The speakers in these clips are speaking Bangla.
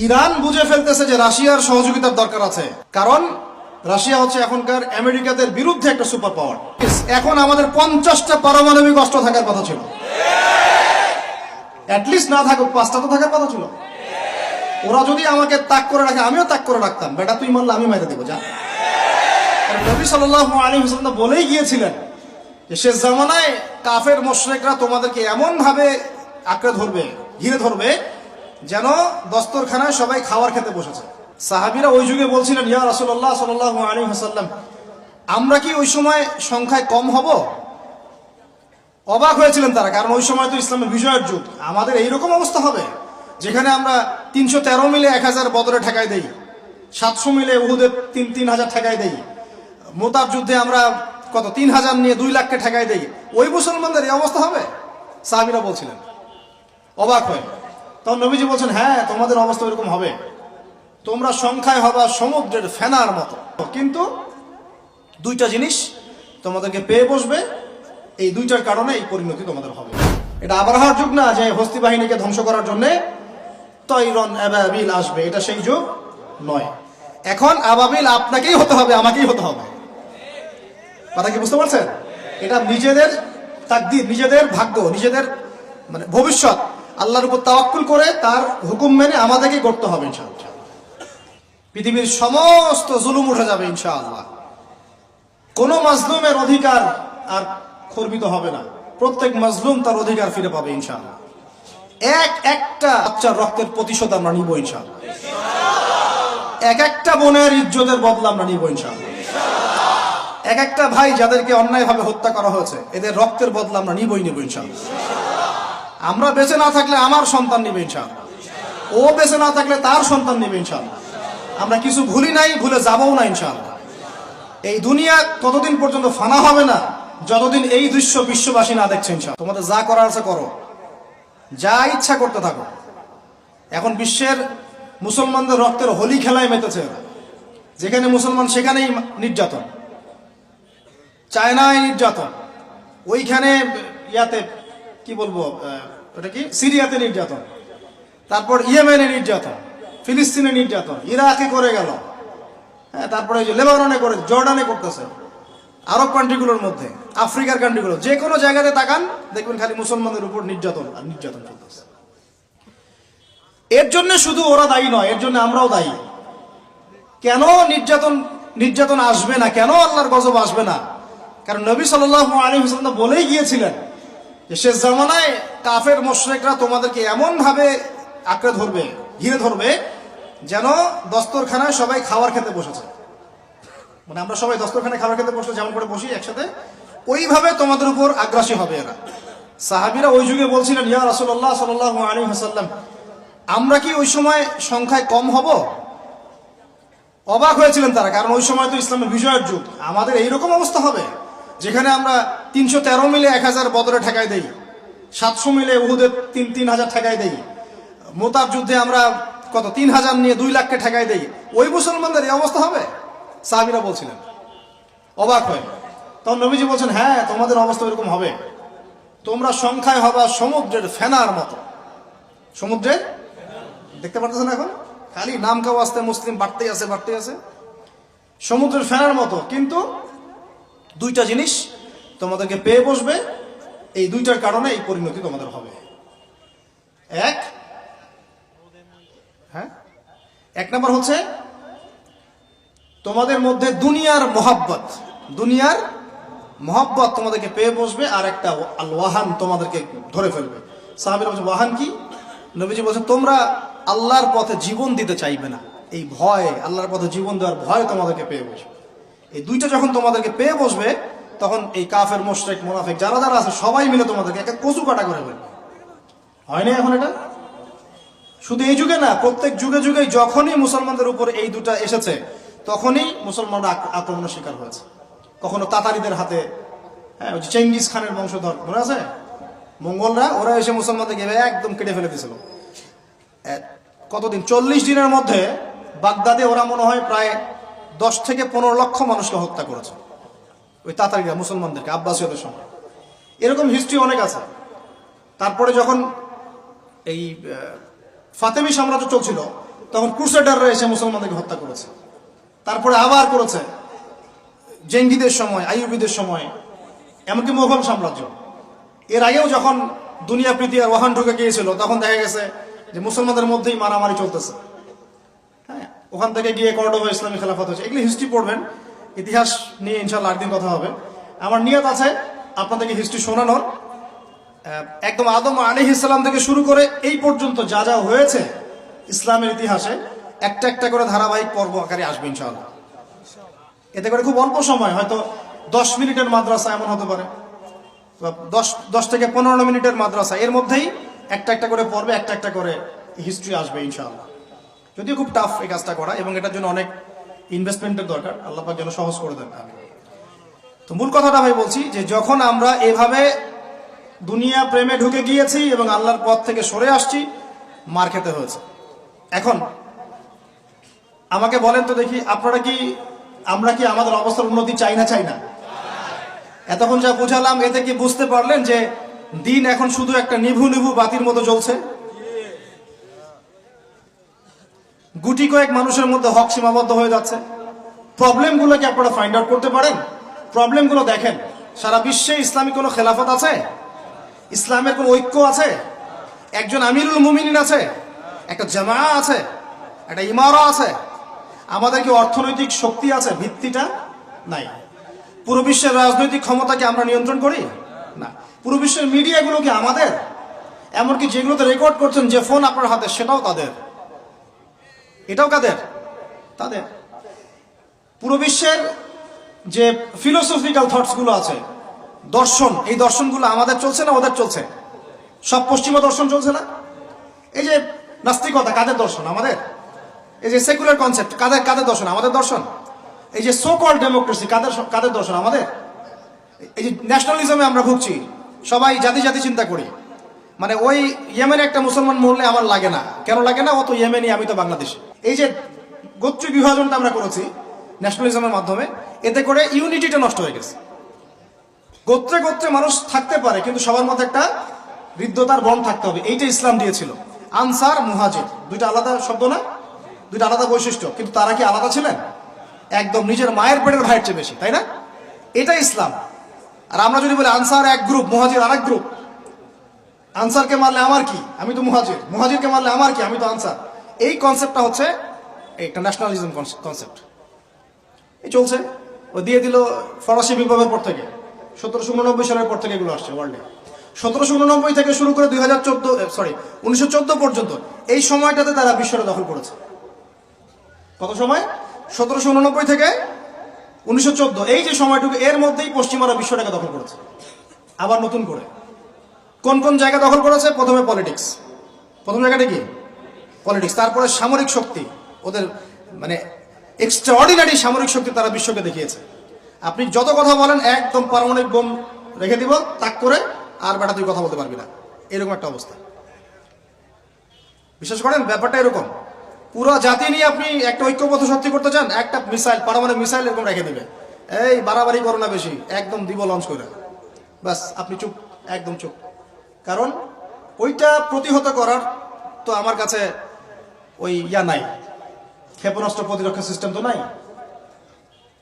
ইরান বুঝে ফেলতেছে যে রাশিয়ার সহযোগিতার দরকার আছে, কারণ রাশিয়া হচ্ছে এখনকার আমেরিকাদের বিরুদ্ধে একটা সুপার পাওয়ার। এখন আমাদের 50টা পারমাণবিক অস্ত্র থাকার কথা ছিল, অ্যাটলিস্ট না থাকুক 5টা তো থাকার কথা ছিল। ওরা যদি আমাকে তাক করে রাখে আমিও তাক করে রাখতাম, বেটা তুই মারলে আমি মেরে দেবো যা। নবী সাল্লাল্লাহু আলাইহি ওয়াসাল্লাম বলেই গিয়েছিলেন যে শেষ জামানায় কাফের মুশরিকরা তোমাদেরকে এমন ভাবে আঁকড়ে ধরবে, ঘিরে ধরবে, যেন দস্তরখানায় সবাই খাবার খেতে বসেছে। সাহাবীরা ওই যুগে বলছিলেন, ইয়া রাসূলুল্লাহ সাল্লাল্লাহু আলাইহি ওয়াসাল্লাম, আমরা কি ওই সময় সংখ্যায় কম হব? অবাক হয়েছিলেন তারা, কারণ ওই সময় তো ইসলামের বিজয়ের যুগ। আমাদের এইরকম অবস্থা হবে যেখানে আমরা 313 মিলে 1000 বদরে ঠেকাই দেই, 700 মিলে উহুদে 3000 ঠেকাই দেই, মোতার যুদ্ধে আমরা কত 3000 নিয়ে 2 লাখকে ঠেকাই দেই, ওই মুসলমানদের এই অবস্থা হবে? সাহাবীরা বলছিলেন অবাক হয়ে। তখন নবীজি বলছেন, হ্যাঁ তোমাদের অবস্থা এরকম হবে, তোমরা সংখ্যায় হবা সমুদ্রের ফেনার মতো, কিন্তু 2টা জিনিস তোমাদেরকে পেয়ে বসবে, এই 2টার কারণে এই পরিণতি তোমাদের হবে। এটা আবরাহার যুগ না যে হস্তি বাহিনীকে ধ্বংস করার জন্য তৈরন আবাবিল আসবে, এটা সেই যুগ নয়। এখন আবাবিল আপনাকেই হতে হবে, আমাকেই হতে হবে। কথা কি বুঝতে পারছেন? এটা নিজেদের তাকদীর, নিজেদের ভাগ্য, নিজেদের মানে ভবিষ্যৎ, আল্লাহর উপর তাওয়াক্কুল করে তার হুকুম মেনে আমাদেরকে করতে হবে ইনশাআল্লাহ। পৃথিবীর সমস্ত জুলুম উঠে যাবে ইনশাআল্লাহ, কোন মাজলুমের অধিকার আর খর্বিত হবে না, প্রত্যেক মাজলুম তার অধিকার ফিরে পাবে ইনশাআল্লাহ। একটা বাচ্চার রক্তের প্রতিশোধ আমরা নিব ইনশাআল্লাহ, একটা বোনের ইজ্জতের বদলা আমরা নিব ইনশাআল্লাহ, একটা ভাই যাদেরকে অন্যায়ভাবে হত্যা করা হয়েছে এদের রক্তের বদলা আমরা নিবই নিব ইনশাআল্লাহ। আমরা বেঁচে না থাকলে আমার সন্তান নিবে ইনশাআল্লাহ, ও বেঁচে না থাকলে তার সন্তান নিবে ইনশাআল্লাহ। আমরা কিছু ভুলি নাই, ভুলে যাবও না ইনশাআল্লাহ। এই দুনিয়া ততদিন পর্যন্ত ফানা হবে না যতদিন এই দৃশ্য বিশ্ববাসী না দেখছে ইনশাআল্লাহ। তোমাদের যা করার আছে করো, যা ইচ্ছা করতে থাকো। এখন বিশ্বের মুসলমানদের রক্তের হোলি খেলায় মেতেছে, যেখানে মুসলমান সেখানেই নির্যাতন, চায়নায় নির্যাতন, ওইখানে ইয়াতে কি বলবো ওটা কি সিরিয়াতে নির্যাতন, তারপর ইয়েমেনে নির্যাতন, ফিলিস্তিনে নির্যাতন, ইরাকে করে গেল, হ্যাঁ, তারপরে যে লেবাননে করে, জর্ডানে করতেছে, আরব কান্ট্রিগুলোর মধ্যে, আফ্রিকার কান্ট্রিগুলো, যে কোনো জায়গাতে তাকান দেখবেন খালি মুসলমানদের উপর নির্যাতন আর নির্যাতন চলতেছে। এর জন্য শুধু ওরা দায়ী নয়, এর জন্য আমরাও দায়ী। কেন নির্যাতন আসবে না, কেন আল্লাহর গজব আসবে না? কারণ নবী সাল্লাল্লাহু আলাইহি ওয়াসাল্লাম বলেই গিয়েছিলেন যে শেষ জামানায় কাফের মুশরিকরা তোমাদেরকে এমন ভাবে আঁকড়ে ধরবে, ঘিরে ধরবে, যেন দস্তরখানায় সবাই খাবার খেতে বসেছে। মানে আমরা সবাই দস্তরখানায় খাবার খেতে বসলে যেমন করে বসি একসাথে, ওইভাবে তোমাদের উপর আগ্রাসী হবে এরা। সাহাবীরা ওই যুগে বলছিলেন, ইয়া রাসূলুল্লাহ সাল্লাল্লাহু আলাইহি ওয়াসাল্লাম, আমরা কি ওই সময় সংখ্যায় কম হব? অবাক হয়েছিলেন তারা, কারণ ওই সময় তো ইসলামের বিজয়ের যুগ। আমাদের এইরকম অবস্থা হবে যেখানে আমরা 313 মিলে 1000 বদরে ঠেকাই দেই, 700 মিলে উহুদে 3000 ঠেকাই দেই, মোতার যুদ্ধে আমরা কত 3000 নিয়ে 2 লাখকে ঠেকাই দেই, ওই মুসলমানদের এই অবস্থা হবে? সাহাবীরা বলছিলেন অবাক হয়ে। তখন নবীজি বলছেন, হ্যাঁ তোমাদের অবস্থা এরকম হবে, তোমরা সংখ্যায় হবা সমুদ্রের ফেনার মতো। সমুদ্রের, দেখতে পারতেছেন এখন খালি নাম কাও আসতে মুসলিম বাড়তেই আছে, সমুদ্রের ফেনার মতো, কিন্তু 2টা জিনিস তোমাদেরকে পেয়ে বসবে, এই 2টার কারণে এই পরিণতি তোমাদের হবে। এক নাম্বার হচ্ছে তোমাদের মধ্যে দুনিয়ার মহব্বত তোমাদেরকে পেয়ে বসবে, আর একটা আল ওয়াহান তোমাদেরকে ধরে ফেলবে। সাহাবীরা বলছেন, ওয়াহান কি? নবীজি বলছেন, তোমরা আল্লাহর পথে জীবন দিতে চাইবে না, এই ভয়, আল্লাহর পথে জীবন দেওয়ার ভয় তোমাদেরকে পেয়ে বসবে। এই 2টা যখন তোমাদেরকে পেয়ে বসবে, তখন এই কাফের মুশরিক মুনাফিক যারা আছে সবাই মিলে তোমাদেরকে একটা কচু কাটা করে ফেলবে। হয় না এখন? এটা শুধু এই যুগে না, প্রত্যেক যুগে যুগে যখনই মুসলমানদের উপর এই 2টা এসেছে তখনই মুসলমানরা আক্রমণের শিকার হয়েছে। কখনো তাতারিদের হাতে, হ্যাঁ, ওই চেঙ্গিস খানের বংশধর মনে আছে, মঙ্গলরা, ওরা এসে মুসলমানদেরকে একদম কেটে ফেলে দিয়েছিল। কতদিন, 40 দিনের মধ্যে বাগদাদে ওরা মনে হয় প্রায় 10 থেকে 15 লক্ষ মানুষকে হত্যা করেছে, ওই তাতারিরা মুসলমানদেরকে, আব্বাসীয়দের সঙ্গে। এরকম হিস্ট্রি অনেক আছে। তারপরে যখন এই ফাতেমি সাম্রাজ্য চলছিল, তখন ক্রুসেডাররা এসে মুসলমানদেরকে হত্যা করেছে। তারপরে আবার করেছে জেঙ্গিদের সময়, আইয়ুবীদের সময়, এমনকি মোগল সাম্রাজ্য। এর আগেও যখন দুনিয়া প্রীতি আর ওয়াহান ঢুকে গিয়েছিল, তখন দেখা গেছে যে মুসলমানদের মধ্যেই মারামারি চলতেছে। হ্যাঁ, ওখান থেকে গিয়ে কর্ডোবা ইসলামী খেলাফত হয়েছে। এগুলি হিস্ট্রি পড়বেন, ইতিহাস নিয়ে ইনশাল্লাহ আরেকদিন কথা হবে। আমার নিয়ত আছে আপনাদেরকে হিস্ট্রি শোনানোর, একদম আদম আলাইহিস সালাম থেকে শুরু করে এই পর্যন্ত যা যা হয়েছে ইসলামের ইতিহাসে একটা একটা করে ধারাবাহিক পর্ব আকারে আসবে ইনশাআল্লাহ। এতে করে খুব অল্প সময়, হয়তো 10 মিনিটের মাদ্রাসা এমন হতে পারে, 10 থেকে 15 মিনিটের মাদ্রাসা, এর মধ্যেই একটা একটা করে পর্বে একটা একটা করে হিস্ট্রি আসবে ইনশাআল্লাহ। যদিও খুব টাফ এই কাজটা করা, এবং এটার জন্য অনেক ইনভেস্টমেন্টের দরকার, আল্লাহ পাক যেন সহজ করে দেন। তো মূল কথাটা ভাই বলছি যে যখন আমরা এভাবে দুনিয়া প্রেমে ঢুকে গিয়েছি এবং আল্লাহর পথ থেকে সরে আসছি, মার খেতে হয়েছে। এখন আমাকে বলেন তো দেখি, আমরা কি আমাদের অবস্থার উন্নতি চাই না? এতক্ষণ যা বুঝালাম, এতে কি বুঝতে পারলেন যে দিন এখন শুধু একটা নিভু নিভু বাতির মতো জ্বলছে? গুটি কয়েক মানুষের মধ্যে হক সীমাবদ্ধ হয়ে যাচ্ছে। প্রবলেমগুলো কি আপনারা ফাইন্ড আউট করতে পারেন? প্রবলেমগুলো দেখেন। সারা বিশ্বে ইসলামী কোনো খেলাফত আছে? ইসলামের কোন ঐক্য আছে? একজন আমিরুল মুমিনিন আছে? একটা জামা আছে? একটা ইমারা আছে? আমাদের কি অর্থনৈতিক শক্তি আছে? ভিত্তিটা নাই। পুরো বিশ্বের রাজনৈতিক ক্ষমতাকে আমরা নিয়ন্ত্রণ করি না। পুরো বিশ্বের মিডিয়াগুলো কি আমাদের? এমনকি যেগুলোতে রেকর্ড করছেন, যে ফোন আপনার হাতে, সেটাও তাদের। এটাও কাদের? তাদের। পুরো বিশ্বের যে ফিলোসফিক্যাল থটস গুলো আছে, দর্শন, এই দর্শনগুলো আমাদের চলছে না ওদের চলছে? সব পশ্চিমা দর্শন চলছে না? এই যে নাস্তিকতা, কাদের দর্শন? আমাদের। এই যে সেকুলার কনসেপ্ট, কাদের দর্শন? আমাদের দর্শন। এই যে সো কল্ড ডেমোক্রেসি, কাদের দর্শন? আমাদের। এই যে ন্যাশনালিজমে আমরা ভুগছি, সবাই জাতি জাতি চিন্তা করি, মানে ওই ইয়েমেনে একটা মুসলমান মরলে আমার লাগে না। কেন লাগে না? ও তো ইয়েমেনি, আমি তো বাংলাদেশ। এই যে গোত্রীয় বিভাজনটা আমরা করেছি ন্যাশনালিজমের মাধ্যমে, এতে করে ইউনিটিটা নষ্ট হয়ে গেছে। গোত্রে গোত্রে মানুষ থাকতে পারে, কিন্তু সবার মধ্যে একটা হৃদ্যতার বন্ড থাকতে হবে। এইটা ইসলাম দিয়েছিল। আনসার, মুহাজির, দুইটা আলাদা শব্দ না? দুইটা আলাদা বৈশিষ্ট্য, কিন্তু তারা কি আলাদা ছিলেন? একদম নিজের মায়ের পেটের ভাইয়ের চেয়ে বেশি, তাই না? এটা ইসলাম। আর আমরা যদি বলি আনসার এক গ্রুপ, মুহাজির আরেক গ্রুপ, আনসারকে মারলে আমার কি, আমি তো মুহাজির, মুহাজিরকে মারলে আমার কি, আমি তো আনসার, এই কনসেপ্টটা হচ্ছে একটা ন্যাশনালিজম কনসেপ্ট। এই চলছে। ও দিয়ে দিল ফরাসি বিপ্লবের পর থেকে, 1789 সালের পর থেকে এগুলো আসছে ওয়ার্ল্ডে। 1789 থেকে শুরু করে 1914 পর্যন্ত এই সময়টাতে তারা বিশ্বটা দখল করেছে। কত সময়? 1789 থেকে 1914, এই যে সময়টুকু, এর মধ্যেই পশ্চিমারা বিশ্বটাকে দখল করেছে আবার নতুন করে। কোন কোন জায়গা দখল করেছে? প্রথমে পলিটিক্স, প্রথম জায়গাটা কি? পলিটিক্স। তারপরে সামরিক শক্তি, ওদের মানে এক্সট্রাঅর্ডিনারি সামরিক শক্তি তারা বিশ্বকে দেখিয়েছে। আপনি যত কথা বলেন, একদম পারমাণবিক বোম রেখে দিব তাক করে, আর বেটা তুই কথা বলতে পারবি না, এরকম একটা অবস্থা। বিশ্বাস করেন ব্যাপারটা এরকম। পুরো জাতি নিয়ে আপনি একটা ঐক্যবদ্ধ শক্তি করতে চান, একটা মিসাইল, পারমাণবিক মিসাইল এরকম রেখে দিবে, এই বাড়াবাড়ি করো না বেশি, একদম দিব লঞ্চ করে, ব্যাস আপনি চুপ, একদম চুপ। কারণ ওইটা প্রতিহত করার তো আমার কাছে ওই নাই, ক্ষেপণাস্ত্র প্রতিরক্ষা সিস্টেম তো নাই।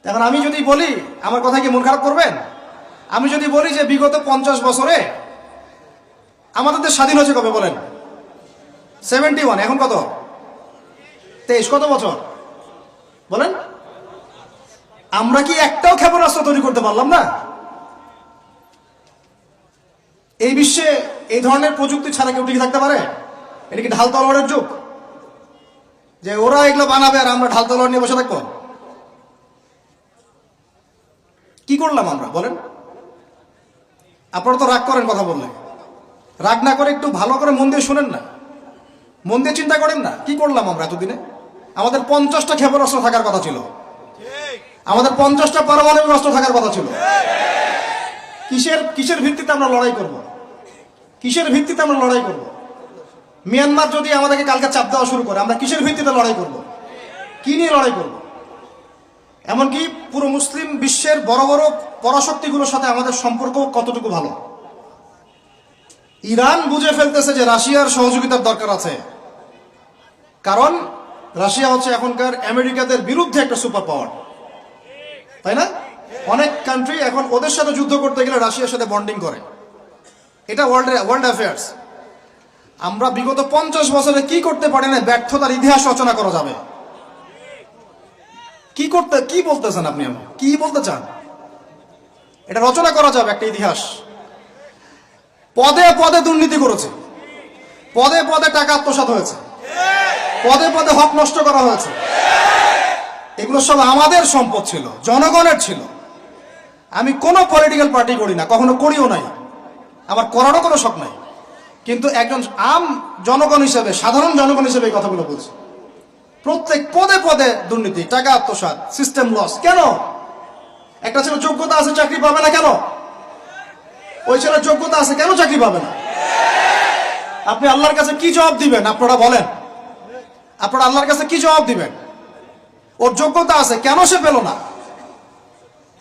এখন আমি যদি বলি, আমার কথা কি মন খারাপ করবেন? আমি যদি বলি যে বিগত 50 বছরে আমাদের দেশ স্বাধীন হয়েছে কবে বলেন? 71, এখন কত? 23, কত বছর বলেন? আমরা কি একটাও ক্ষেপণাস্ত্র তৈরি করতে পারলাম না? এই বিশ্বে এই ধরনের প্রযুক্তি ছাড়া কেউ টিকে থাকতে পারে? এটা কি ঢাল তলোয়ারের যুগ, যে ওরা এগুলো বানাবে আর আমরা ঢাল তলোয়ার নিয়ে বসে থাকবো? কি করলাম আমরা বলেন? আপনারা তো রাগ করেন কথা বললে, রাগ না করে একটু ভালো করে মন দিয়ে শুনেন না, মন দিয়ে চিন্তা করেন না। কি করলাম আমরা এতদিনে? আমাদের 50টা ক্ষেপণাস্ত্র থাকার কথা ছিল, আমাদের 50টা পারমাণবিক অস্ত্র থাকার কথা ছিল। কিসের ভিত্তিতে আমরা লড়াই করব? কিসের ভিত্তিতে আমরা লড়াই করব? মিয়ানমার যদি আমাদেরকে কালকে চাপ দেওয়া শুরু করে, আমরা কিসের ভিত্তিতে লড়াই করব? কি নিয়ে লড়াই করব? এমনকি পুরো মুসলিম বিশ্বের বড় বড় পরাশক্তিগুলোর সাথে আমাদের সম্পর্ক কতটুকু ভালো। ইরান বুঝে ফেলতেছে যে রাশিয়ার সহযোগিতার দরকার আছে, কারণ রাশিয়া হচ্ছে এখনকার আমেরিকাদের বিরুদ্ধে একটা সুপার পাওয়ার, তাই না? অনেক কান্ট্রি এখন ওদের সাথে যুদ্ধ করতে গেলে রাশিয়ার সাথে বন্ডিং করে। এটা ওয়ার্ল্ড অ্যাফেয়ার্স। আমরা বিগত 50 বছরে কি করতে পারি না, ব্যর্থতার ইতিহাস রচনা করা যাবে। কি বলতেছেন আপনি? কি বলতে চান? এটা রচনা করা যাবে একটা ইতিহাস। পদে পদে দুর্নীতি করেছে, পদে পদে টাকা আত্মসাৎ হয়েছে, পদে পদে হক নষ্ট করা হয়েছে। এগুলো সব আমাদের সম্পদ ছিল, জনগণের ছিল। আমি কোনো পলিটিক্যাল পার্টি করি না, কখনো করিও নাই, আমার করারও কোনো শখ নাই। কিন্তু একজন আম জনগণ হিসেবে, সাধারণ জনগণ হিসেবে এই কথাগুলো বলছি। প্রত্যেক পদে পদে দুর্নীতি, টাকা আত্মসাৎ, সিস্টেম লস। কেন? একটা ছেলে যোগ্যতা আছে, চাকরি পাবে না কেন? ওই ছেলের যোগ্যতা আছে, কেন চাকরি পাবে না? আপনি আল্লাহর কাছে কি জবাব দিবেন? আপনারা বলেন, আপনারা আল্লাহর কাছে কি জবাব দিবেন? ওর যোগ্যতা আছে, কেন সে পেল না?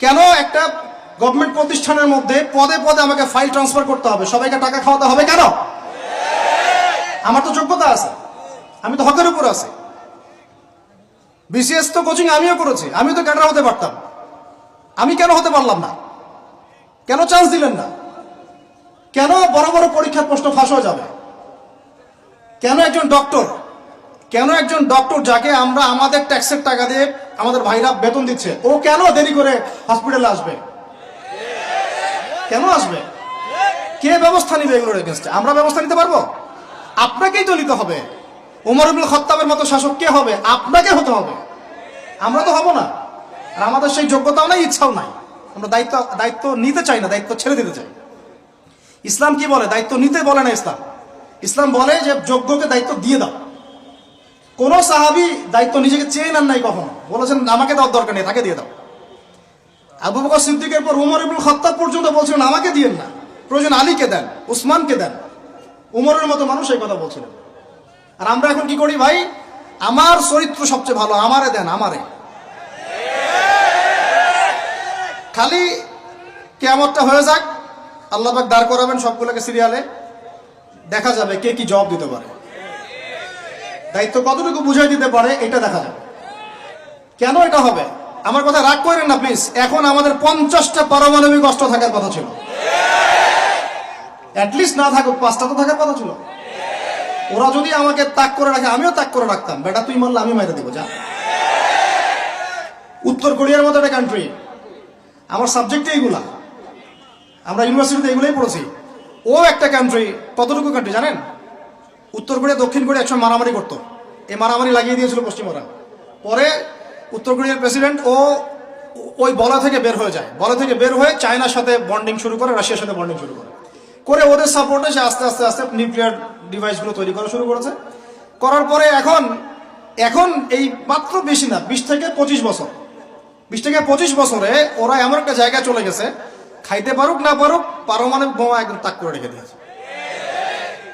কেন একটা গভর্নমেন্ট প্রতিষ্ঠানের মধ্যে পদে পদে আমাকে ফাইল ট্রান্সফার করতে হবে, সবাইকে টাকা খাওয়াতে হবে কেন? আমার তো যোগ্যতা আছে, আমি তো হকের উপর আছি। বিসিএস তো কোচিং আমিও করেছি, আমি তো ক্যাডার হতে পারতাম, আমি কেন হতে পারলাম না? কেন চান্স দিলেন না? কেন বড় বড় পরীক্ষার প্রশ্ন ফাঁস হয়ে যাবে? কেন একজন ডক্টর যাকে আমরা আমাদের ট্যাক্সের টাকা দিয়ে আমাদের ভাইরা বেতন দিচ্ছে, ও কেন দেরি করে হসপিটালে আসবে? কেন আসবে? কে ব্যবস্থা নিবে এগুলোর এগেইনস্টে? আমরা ব্যবস্থা নিতে পারবো? আপনাকেই তো নিতে হবে। ওমর ইবনুল খাত্তাবের মতো শাসক কে হবে? আপনাকে হতে হবে, আমরা তো হব না। আর আমাদের সেই যোগ্যতাও নাই, ইচ্ছাও নাই। আমরা দায়িত্ব নিতে চাই না, দায়িত্ব ছেড়ে দিতে চাই। ইসলাম কি বলে? দায়িত্ব নিতে বলে না ইসলাম। ইসলাম বলে যে যোগ্যকে দায়িত্ব দিয়ে দাও। কোন সাহাবী দায়িত্ব নিজেকে চেয়ে নেন নাই কখনো, বলেছেন আমাকে দেওয়ার দরকার নেই, তাকে দিয়ে দাও। আবু বকর সিদ্দিকের পর ওমর ইবনুল খাত্তাব পর্যন্ত বলছিলেন আমাকে দিয়েন না, প্রয়োজন আলীকে দেন, উসমানকে দেন। উমরের মতো মানুষ এই কথা বলছিলেন। আর আমরা এখন কি করি ভাই? আমার চরিত্র সবচেয়ে ভালো, আমারে দেন, আমারে। খালি কিয়ামতটা হয়ে যাক, আল্লাহ পাক দাঁড় করাবেন সবগুলোকে সিরিয়ালে, দেখা যাবে কে কি জবাব দিতে পারে, দায়িত্ব কতটুকু বুঝাই দিতে পারে, এটা দেখা যাবে। কেন এটা হবে? আমার কথা রাগ করেন না প্লিজ। এখন আমাদের 50টা পারমাণবিক অস্ত্র থাকার কথা ছিল, অ্যাটলিস্ট না থাকুক 5টা তো থাকার কথা ছিল। ওরা যদি আমাকে তাক করে রাখে, আমিও তাক করে রাখতাম। বেটা তুই মারলে আমি মাইরে দেবো, যা। উত্তর কোরিয়ার মতো একটা কান্ট্রি, আমার সাবজেক্টে এইগুলা, আমরা ইউনিভার্সিটিতে এগুলোই পড়েছি। ও একটা কান্ট্রি, কতটুকু কান্ট্রি জানেন? উত্তর কোরিয়া দক্ষিণ কোরিয়া একসময় মারামারি করতো, এই মারামারি লাগিয়ে দিয়েছিল পশ্চিমরা। পরে উত্তর কোরিয়ার প্রেসিডেন্ট ওই বলা থেকে বের হয়ে যায়, বলা থেকে বের হয়ে চায়নার সাথে বন্ডিং শুরু করে, রাশিয়ার সাথে বন্ডিং শুরু করে, ওদের সাপোর্টে সে আস্তে আস্তে আস্তে নিউক্লিয়ার ডিভাইসগুলো তৈরি করা শুরু করেছে। করার পরে এখন এই মাত্র বেশি না, 20 থেকে 25 বছরে ওরা এমন একটা জায়গায় চলে গেছে, খাইতে পারুক না পারুক পারমাণবিক বোমা একদম তাক করে রেখে দিয়েছে।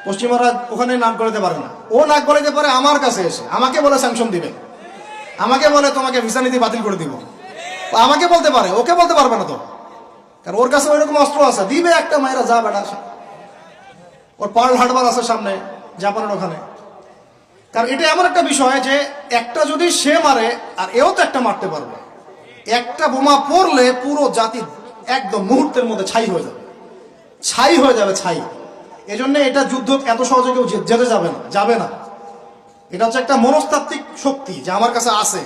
পশ্চিমারা ওখানে নাক গলাতে পারে না, ও নাক গলাতে পারে আমার কাছে এসে, আমাকে বলে স্যাংশন দিবে, আমাকে বলে তোমাকে ভিসা নীতি বাতিল করে দিব, আমাকে বলতে পারে, ওকে বলতে পারবে না তো, কারণ ওর কাছে ওইরকম অস্ত্র আছে, দিবে একটা মায়েরা, যা বেড়া। ওর পার্ল হারবার আছে সামনে জাপানের ওখানে। কারণ এটা এমন একটা বিষয় যে একটা যদি সে মারে, আর এও তো একটা মারতে পারবে। একটা বোমা পড়লে পুরো জাতি একদম মুহূর্তের মধ্যে ছাই হয়ে যাবে, ছাই। এজন্য এটা যুদ্ধ এত সহজে কেউ যেতে যাবে না। এটা হচ্ছে একটা মনস্তাত্ত্বিক শক্তি যে আমার কাছে আছে,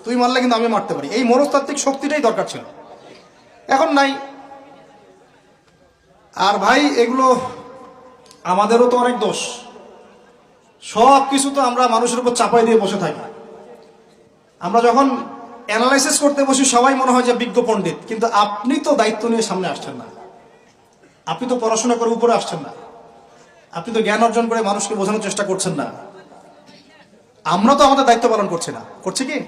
তুই মারলে কিন্তু আমি মারতে পারি। এই মনস্তাত্ত্বিক শক্তিটাই দরকার ছিল, এখন নাই। আর ভাই এগুলো আমাদেরও তো অনেক দোষ, সব কিছু তো আমরা মানুষের উপর চাপাই দিয়ে বসে থাকি। আমরা যখন অ্যানালাইসিস করতে বসি সবাই মনে হয় যে বিজ্ঞ পণ্ডিত, কিন্তু আপনি তো দায়িত্ব নিয়ে সামনে আসছেন না, আপনি তো পড়াশোনা করে উপরে আসছেন না, আপনি তো জ্ঞান অর্জন করে মানুষকে বোঝানোর চেষ্টা করছেন না। আমরা তো আমাদের দায়িত্ব পালন করছি না, করছি কি?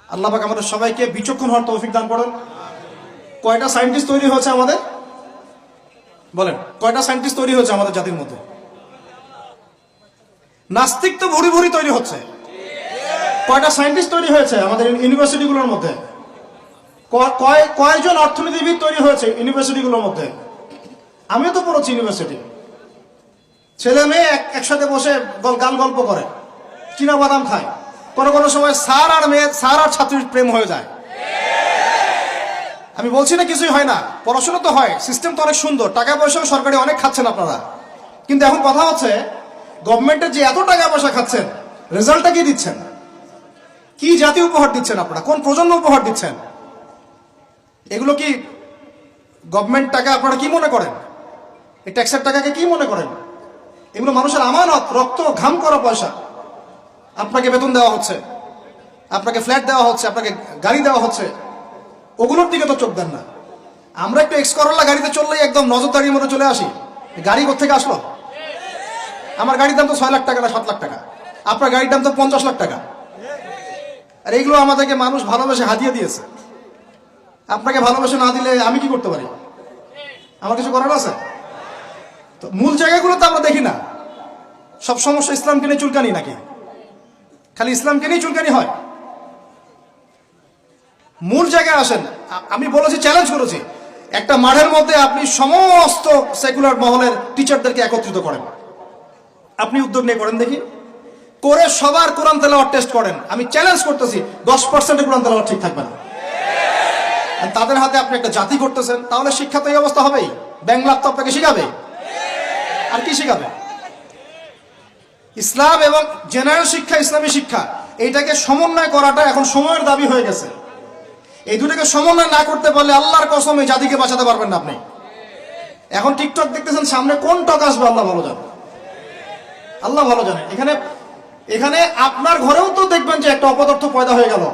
আল্লাহ পাক আমাদের সবাইকে বিচক্ষণ হওয়ার তৌফিক দান করেন। কয়টা সায়েন্টিস্ট তৈরি হয়েছে আমাদের? বলেন, কয়টা সায়েন্টিস্ট তৈরি হয়েছে আমাদের জাতির মধ্যে? নাস্তিক তো ভুরি ভুরি তৈরি হচ্ছে। কয়টা সায়েন্টিস্ট তৈরি হয়েছে আমাদের ইউনিভার্সিটিগুলোর মধ্যে? কয়জন অর্থনীতিবিদ তৈরি হয়েছে ইউনিভার্সিটিগুলোর মধ্যে? আমিও তো পড়েছি ইউনিভার্সিটি। ছেলে মেয়ে একসাথে বসে গান গল্প করে, চীনা বাদাম খায়, কোনো কোনো সময় স্যার আর মেয়ে, স্যার আর ছাত্রীর প্রেম হয়ে যায়। আমি বলছি না কিছুই হয় না, পড়াশোনা তো হয়, সিস্টেম তো অনেক সুন্দর, টাকা পয়সাও সরকারি অনেক খাচ্ছেন আপনারা। কিন্তু এখন কথা হচ্ছে গভর্নমেন্টের যে এত টাকা পয়সা খাচ্ছেন, রেজাল্টটা কি দিচ্ছেন? কি জাতীয় উপহার দিচ্ছেন আপনারা? কোন প্রজন্ম উপহার দিচ্ছেন? এগুলো কি গভর্নমেন্ট টাকা আপনারা কি মনে করেন? এই ট্যাক্সের টাকাকে কি মনে করেন? এগুলো মানুষের আমানত, রক্ত ঘাম করা পয়সা। আপনাকে বেতন দেওয়া হচ্ছে, আপনাকে ফ্ল্যাট দেওয়া হচ্ছে, আপনাকে গাড়ি দেওয়া হচ্ছে, ওগুলোর দিকে তো চোখ দেন না। আমরা একটু এক্স করোলা গাড়িতে চললেই একদম নজরদারির মতো চলে আসি। গাড়ি কোত্থেকে আসলো? আমার গাড়ির দাম তো 6 লাখ টাকা না 7 লাখ টাকা, আপনার গাড়ির দাম তো 50 লাখ টাকা। আর এইগুলো আমাদেরকে মানুষ ভালোবেসে হাতিয়ে দিয়েছে। আপনাকে ভালোবেসে না দিলে আমি কি করতে পারি? আমার কিছু করার আছে? তো মূল জায়গাগুলো তো আমরা দেখি না। সব সমস্যা ইসলামকে নিয়ে চুলকানি নাকি? খালি ইসলামকে নিয়ে চুলকানি হয়? মূল জায়গায় আসেন। আমি বলেছি, চ্যালেঞ্জ করেছি, একটা মাঠের মধ্যে আপনি সমস্ত সেকুলার মহলের টিচারদেরকে একত্রিত করেন, আপনি উদ্যোগ নিয়ে করেন দেখি, করে সবার কোরআন তেলাওয়াত টেস্ট করেন। আমি চ্যালেঞ্জ করতেছি 10% কোরআন তেলাওয়াত ঠিক থাকবে না। তাদের হাতে আপনি একটা জাতি করতেছেন, তাহলে শিক্ষা তো এই অবস্থা হবেই। ব্যাংলাপ তো আপনাকে শিখাবে, আর কি শিখাবে? ইসলাম এবং জেনারেল শিক্ষা, ইসলামী শিক্ষা, এইটাকে সমন্বয় করাটা এখন সময়ের দাবি হয়ে গেছে। এই দুটাকে সমন্বয় না করতে পারলে আল্লাহর কসম এই জাতিকে বাঁচাতে পারবেন না আপনি। এখন টিকটক দেখতেছেন, সামনে কোন টক আসবে আল্লাহ ভালো জানে, আল্লাহ ভালো জানে। এখানে আপনার ঘরেও তো দেখবেন যে একটা অপদার্থ পয়দা হয়ে গেল।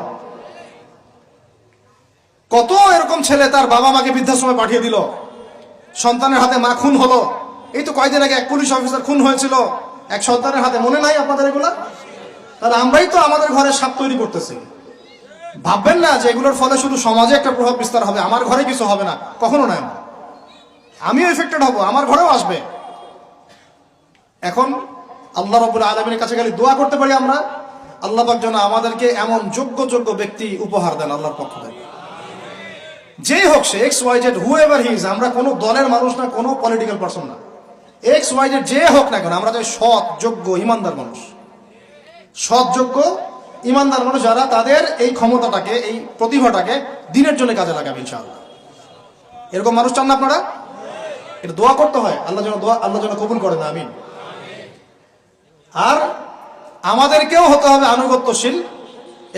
কত এরকম ছেলে তার বাবা মাকে বৃদ্ধাশ্রমে পাঠিয়ে দিল, সন্তানের হাতে মা খুন হলো। এই তো কয়েকদিন আগে এক পুলিশ অফিসার খুন হয়েছিল এক সন্তানের হাতে, মনে নাই আপনাদের এগুলা? তাহলে আমরাই তো আমাদের ঘরে সাপ তৈরি করতেছি। ভাববেন না যে এগুলোর ফলে শুধু সমাজে একটা প্রভাব বিস্তার হবে, আমার ঘরে কিছু হবে না, কখনো নয়। আমিও এফেক্টেড হব, আমার ঘরেও আসবে। এখন আল্লাহ রাব্বুল আলামিনের কাছে খালি দোয়া করতে পারি আমরা, আল্লাহ পাক যেন আমাদেরকে এমন যোগ্য যোগ্য ব্যক্তি উপহার দেন আল্লাহর পক্ষ থেকে। যেই হোক সে X Y Z, whoever he is, আমরা কোনো দলের মানুষ না, কোনো পলিটিক্যাল পারসন না। এক্স ওয়াই জেড যে হোক না কেন, আমরা চাই সৎ, যোগ্য, ইমানদার মানুষ। সৎ, যোগ্য, ইমানদার মানুষ যারা তাদের এই ক্ষমতাটাকে, এই প্রতিভাটাকে দিনের জন্য কাজে লাগাবে ইনশাআল্লাহ। এরকম মানুষ চান না আপনারা? এটা দোয়া করতে হয়, আল্লাহ যেন কবুল করেন, আমিন। আর আমাদেরকেও হতে হবে আনুগত্যশীল,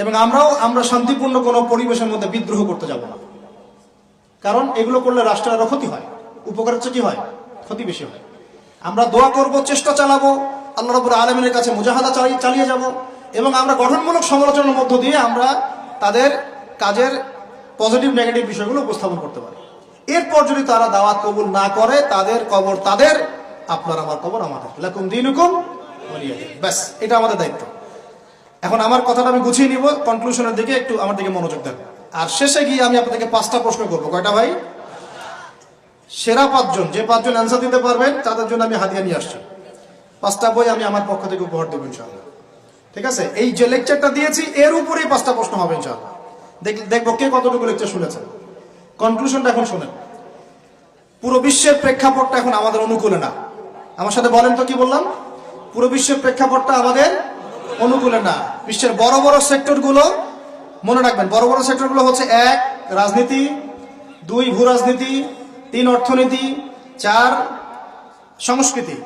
এবং আমরা শান্তিপূর্ণ কোনো পরিবেশের মধ্যে বিদ্রোহ করতে যাব না। কারণ এগুলো করলে রাষ্ট্রের আরো ক্ষতি হয়, উপকারের চেয়ে কি হয়? ক্ষতি বেশি হয়। আমরা দোয়া করব, চেষ্টা চালাবো, আল্লাহ রাব্বুল আলামিনের কাছে মুজাহাদা চালিয়ে যাব, এবং আমরা গঠনমূলক সমালোচনার মধ্য দিয়ে আমরা তাদের কাজের পজিটিভ নেগেটিভ বিষয়গুলো উপস্থাপন করতে পারি। এরপর যদি তারা দাওয়াত কবুল না করে, তাদের কবর তাদের, আপনার আমার কবর আমাদের। লাকুম দীনুকুম ওয়ালিয়া দীন। ব্যাস, এটা আমাদের দায়িত্ব। এখন আমার কথাটা আমি গুছিয়ে নিব, কনক্লুশনের দিকে একটু আমার দিকে মনোযোগ দেন। আর শেষে গিয়ে আমি আপনাদেরকে 5টা প্রশ্ন করবো। কয়টা ভাই? সেরা 5 জন, যে 5 জন অ্যান্সার দিতে পারবেন তাদের জন্য আমি হাদিয়া নিয়ে আসছি। 5টা বই আমি আমার পক্ষ থেকে উপহার দেবো ইনশাআল্লাহ। ঠিক আছে? এই যে লেকচারটা দিয়েছি এর উপরেই 5টা প্রশ্ন হবে ইনশাআল্লাহ। দেখবো কে কতটুকু লেকচার শুনেছেন। কনক্লুশনটা এখন শুনেন। পুরো বিশ্বের প্রেক্ষাপটটা এখন আমাদের অনুকূলে না। আমার সাথে বলেন তো, কি বললাম? পুরো বিশ্বের প্রেক্ষাপটটা আমাদের অনুকূলে না। বিশ্বের বড় বড় সেক্টরগুলো মনে রাখবেন, বড় বড় সেক্টরগুলো হচ্ছে 1 রাজনীতি, 2 ভূ রাজনীতি, 3 অর্থনীতি, 4 সংস্কৃতি,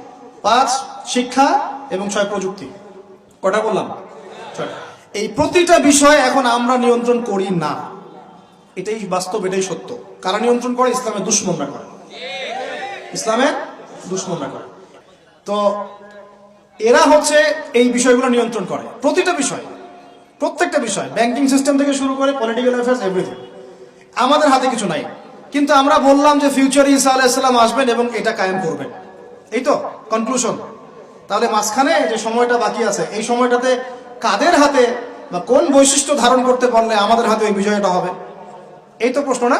5 শিক্ষা এবং 6 প্রযুক্তি। কটা বললাম? 6। এই প্রতিটা বিষয় এখন আমরা নিয়ন্ত্রণ করি না, এটাই বাস্তব, এটাই সত্য। কারা নিয়ন্ত্রণ করে? ইসলামের দুশমনরা করে, ইসলামের দুশমনরা করে। তো এরা হচ্ছে এই বিষয়গুলো নিয়ন্ত্রণ করে, প্রতিটা বিষয়, প্রত্যেকটা বিষয়, ব্যাংকিং সিস্টেম থেকে শুরু করে পলিটিক্যাল অ্যাফেয়ার্স, এভরিথিং। আমাদের হাতে কিছু নাই, কিন্তু আমরা বললাম যে ফিউচারে ঈসা আলাইহিস সালাম আসবেন এবং এটা কায়েম করবেন। এই তো কনক্লুশন। তাহলে মাঝখানে যে সময়টা বাকি আছে, এই সময়টাতে কাদের হাতে বা কোন বৈশিষ্ট্য ধারণ করতে পারলে আমাদের হাতে ওই বিজয়টা হবে? এই তো প্রশ্ন, না?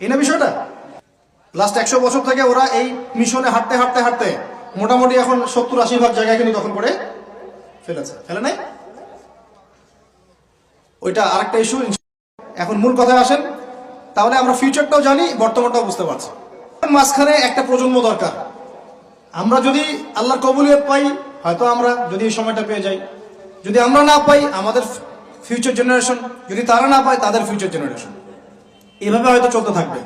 এই না বিষয়টা? লাস্ট 100 বছর থেকে ওরা এই মিশনে হাঁটতে হাঁটতে হাঁটতে মোটামুটি এখন 70-80% জায়গায় কিন্তু দখল করে ফেলেছে, ফেলে নাই? ওইটা আরেকটা ইস্যু। এখন মূল কথায় আসেন। তাহলে আমরা ফিউচারটাও জানি, বর্তমানটাও বুঝতে পারছি। মাঝখানে একটা প্রজন্ম দরকার। আমরা যদি আল্লাহর কবুলিয়ত পাই, হয়তো আমরা যদি এই সময়টা পেয়ে যাই, যদি আমরা না পাই আমাদের ফিউচার জেনারেশন, যদি তারা না পায় তাদের ফিউচার জেনারেশন, এভাবে হয়তো চলতে থাকবে।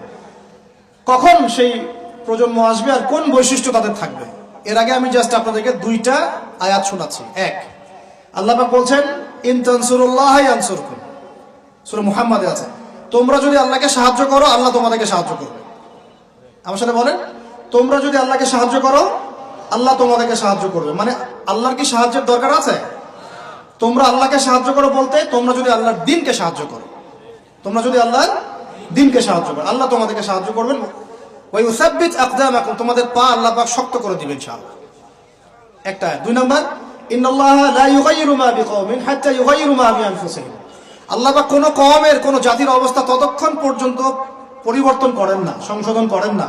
কখন সেই প্রজন্ম আসবে আর কোন বৈশিষ্ট্য তাদের থাকবে, এর আগে আমি জাস্ট আপনাদেরকে দুইটা আয়াত শোনাচ্ছি। এক, আল্লাহ পাক বলছেন ইন তানসুরুল্লাহ ইয়ানসুরকুম, সূরা মুহাম্মাদে আছে, তোমরা যদি আল্লাহকে সাহায্য করো আল্লাহ তোমাদেরকে সাহায্য করবে। আমার সাথে বলেন, তোমরা যদি আল্লাহকে সাহায্য করো আল্লাহ তোমাদেরকে সাহায্য করবে। মানে আল্লাহর কি সাহায্যের দরকার আছে? তোমরা আল্লাহকে সাহায্য করো বলতে তোমরা যদি আল্লাহর দ্বীনকে সাহায্য করো, তোমরা যদি আল্লাহর দ্বীনকে সাহায্য করো আল্লাহ তোমাদেরকে সাহায্য করবেন। ওয়া ইউসাব্বিত আকদামাকুম, তোমাদের পা আল্লাহ পাক শক্ত করে দিবেন ইনশাআল্লাহ। একটা। দুই নাম্বার, ইন্নাল্লাহা লা ইউগাইয়িরু মা বিকওমিন হাত্তা ইউগাইয়িরু মা বিআনফুসিহিম, আল্লাহ পাক কোন কওমের কোন জাতির অবস্থা ততক্ষণ পর্যন্ত পরিবর্তন করেন না, সংশোধন করেন না,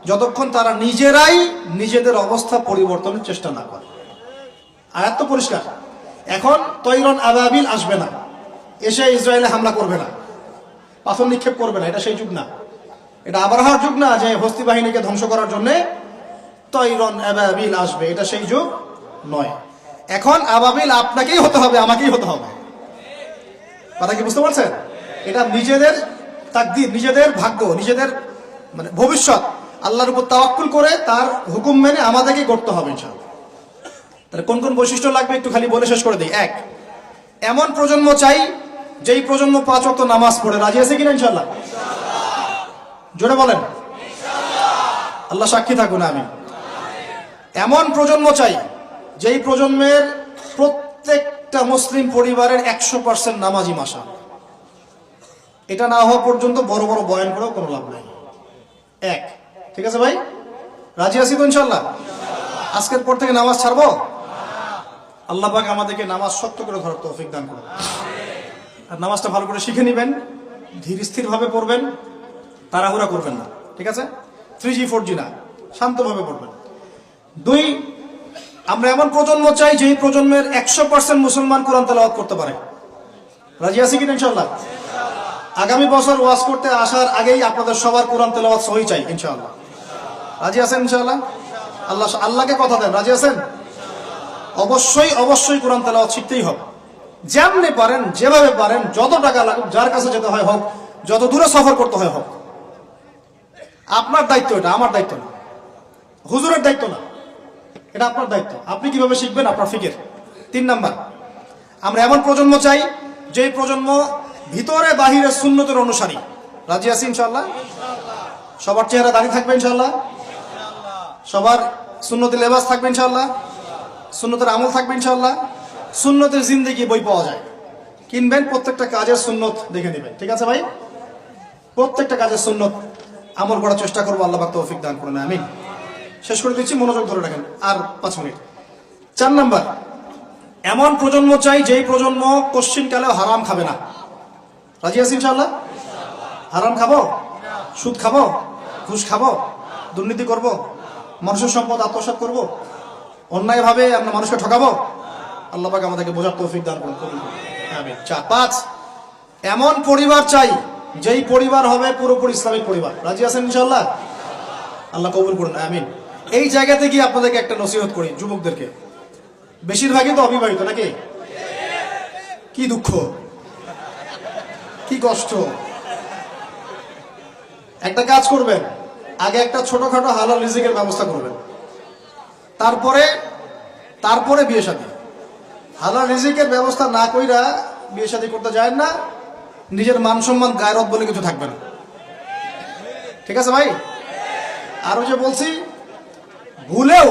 যতক্ষণ তারা নিজেরাই নিজেদের অবস্থা পরিবর্তনের চেষ্টা না করে। আয়াত তো পরিষ্কার। এখন তৈরন আবাবিল আসবে না, এসে ইসরায়েলে হামলা করবে না, পাথর নিক্ষেপ করবে না, এটা সেই যুগ না। এটা আবরাহার যুগ না যে হস্তি বাহিনীকে ধ্বংস করার জন্য তৈরন আবাবিল আসবে, এটা সেই যুগ নয়। এখন আবাবিল আপনাকেই হতে হবে, আমাকেই হতে হবে। কথা কি বুঝতে পারছেন? এটা নিজেদের তাকদীর, নিজেদের ভাগ্য, নিজেদের মানে ভবিষ্যৎ আল্লাহর উপর তাওয়াক্কুল করে তার হুকুম মেনে আমাদেরকে করতে হবে ইনশাআল্লাহ। তাহলে কোন কোন বৈশিষ্ট্য লাগবে একটু খালি বলে শেষ করে দিই। এক, এমন প্রজন্ম চাই যেই প্রজন্ম 5 ওয়াক্ত নামাজ পড়ে। রাজি আছে কিনা ইনশাআল্লাহ? জোরে বলেন ইনশাআল্লাহ। আল্লাহ সাক্ষী থাকুন, আমি এমন প্রজন্ম চাই যেই প্রজন্মের প্রত্যেকটা মুসলিম পরিবারের 100% নামাজি মাশা। এটা না হওয়া পর্যন্ত বড় বড় বয়ান করেও কোনো লাভ নাই। এক, ঠিক আছে ভাই? রাজি আছি তো ইনশাআল্লাহ? আজকের পর থেকে নামাজ ছাড়বো? আল্লাহ পাক আমাদেরকে নামাজ শক্ত করে ধরার তৌফিক দান করুন। আর নামাজটা ভালো করে শিখে নেবেন, ধীর স্থির ভাবে পড়বেন, তাড়াহুড়া করবেন না, ঠিক আছে? 3G 4G না, শান্তভাবে পড়বেন। দুই, আমরা এমন প্রজন্ম চাই যেই প্রজন্মের 100% মুসলমান কোরআন তেলাওয়াত করতে পারে। রাজি আছি কিনা ইনশাআল্লাহ? আগামী বছর ওয়াজ করতে আসার আগেই আপনাদের সবার কোরআন তেলাওয়াত সহি চাই ইনশাআল্লাহ। রাজি আছেন ইনশাআল্লাহ? আল্লাহকে কথা দেন, রাজি আছেন? অবশ্যই অবশ্যই কোরআন তেলাওয়াত শিখতেই হবে। যেমনি পারেন, যেভাবে পারেন, যত টাকা লাগুক, যার কাছে যেতে হয় হোক, যত দূরে সফর করতে হয় হোক, আপনার দায়িত্ব এটা, আমার দায়িত্ব না, হুজুরের দায়িত্ব না, এটা আপনার দায়িত্ব। আপনি কিভাবে শিখবেন আপনার ফিকির। 3 নাম্বার, আমরা এমন প্রজন্ম চাই যেই প্রজন্ম ভিতরে বাহিরে সুন্নতের অনুসারী। রাজি আছি ইনশাআল্লাহ? সবার চেহারা দাড়ি থাকবে ইনশাআল্লাহ, সবার সুন্নতি লেবাস থাকবে ইনশাআল্লাহ, সুন্নতের আমল থাকবে ইনশাআল্লাহ, সুন্নতের জিন্দেগি বই পাওয়া যায়, কিনবেন, প্রত্যেকটা কাজের সুন্নত দেখে নেবেন, ঠিক আছে ভাই? প্রত্যেকটা কাজের সুন্নত আমল করার চেষ্টা করবো, আল্লাহ পাক তৌফিক দান করুন, আমিন। শেষ করে দিচ্ছি, মনোযোগ ধরে রাখেন, আর 5 মিনিট। 4 নাম্বার, এমন প্রজন্ম চাই যেই প্রজন্ম কোশ্চিনকালেও হারাম খাবে না। রাজি আছি ইনশাআল্লাহ? হারাম খাবো? সুদ খাবো? ঘুষ খাবো? দুর্নীতি করব? মানুষের সম্পদ আত্মসাৎ করব? অন্যায়ভাবে আমরা মানুষকে ঠকাবো? আল্লাহ পাক আমাদেরকে বোঝার তৌফিক দান করুন, আমিন। 4, 5, এমন পরিবার চাই যেই পরিবার হবে পুরোপুরি ইসলামিক পরিবার। রাজি আছেন ইনশাআল্লাহ? আল্লাহ কবুল করুন, আমিন। এই জায়গাতে গিয়ে আপনাদেরকে একটা নসিহত করি যুবকদেরকে, বেশিরভাগই তো অবিবাহিত নাকি? কি দুঃখ, কি কষ্ট। একটা কাজ করবেন, আগে একটা ছোটখাটো হালাল রিজিকের ব্যবস্থা করবেন, তারপরে বিয়ে শাদী। হালাল রিজিকের ব্যবস্থা না কইরা বিয়ে শাদী করতে যায় না, নিজের মান সম্মান গায়রত বলে কিছু থাকবে না, ঠিক আছে ভাই? আরো যে বলছি, ভুলেও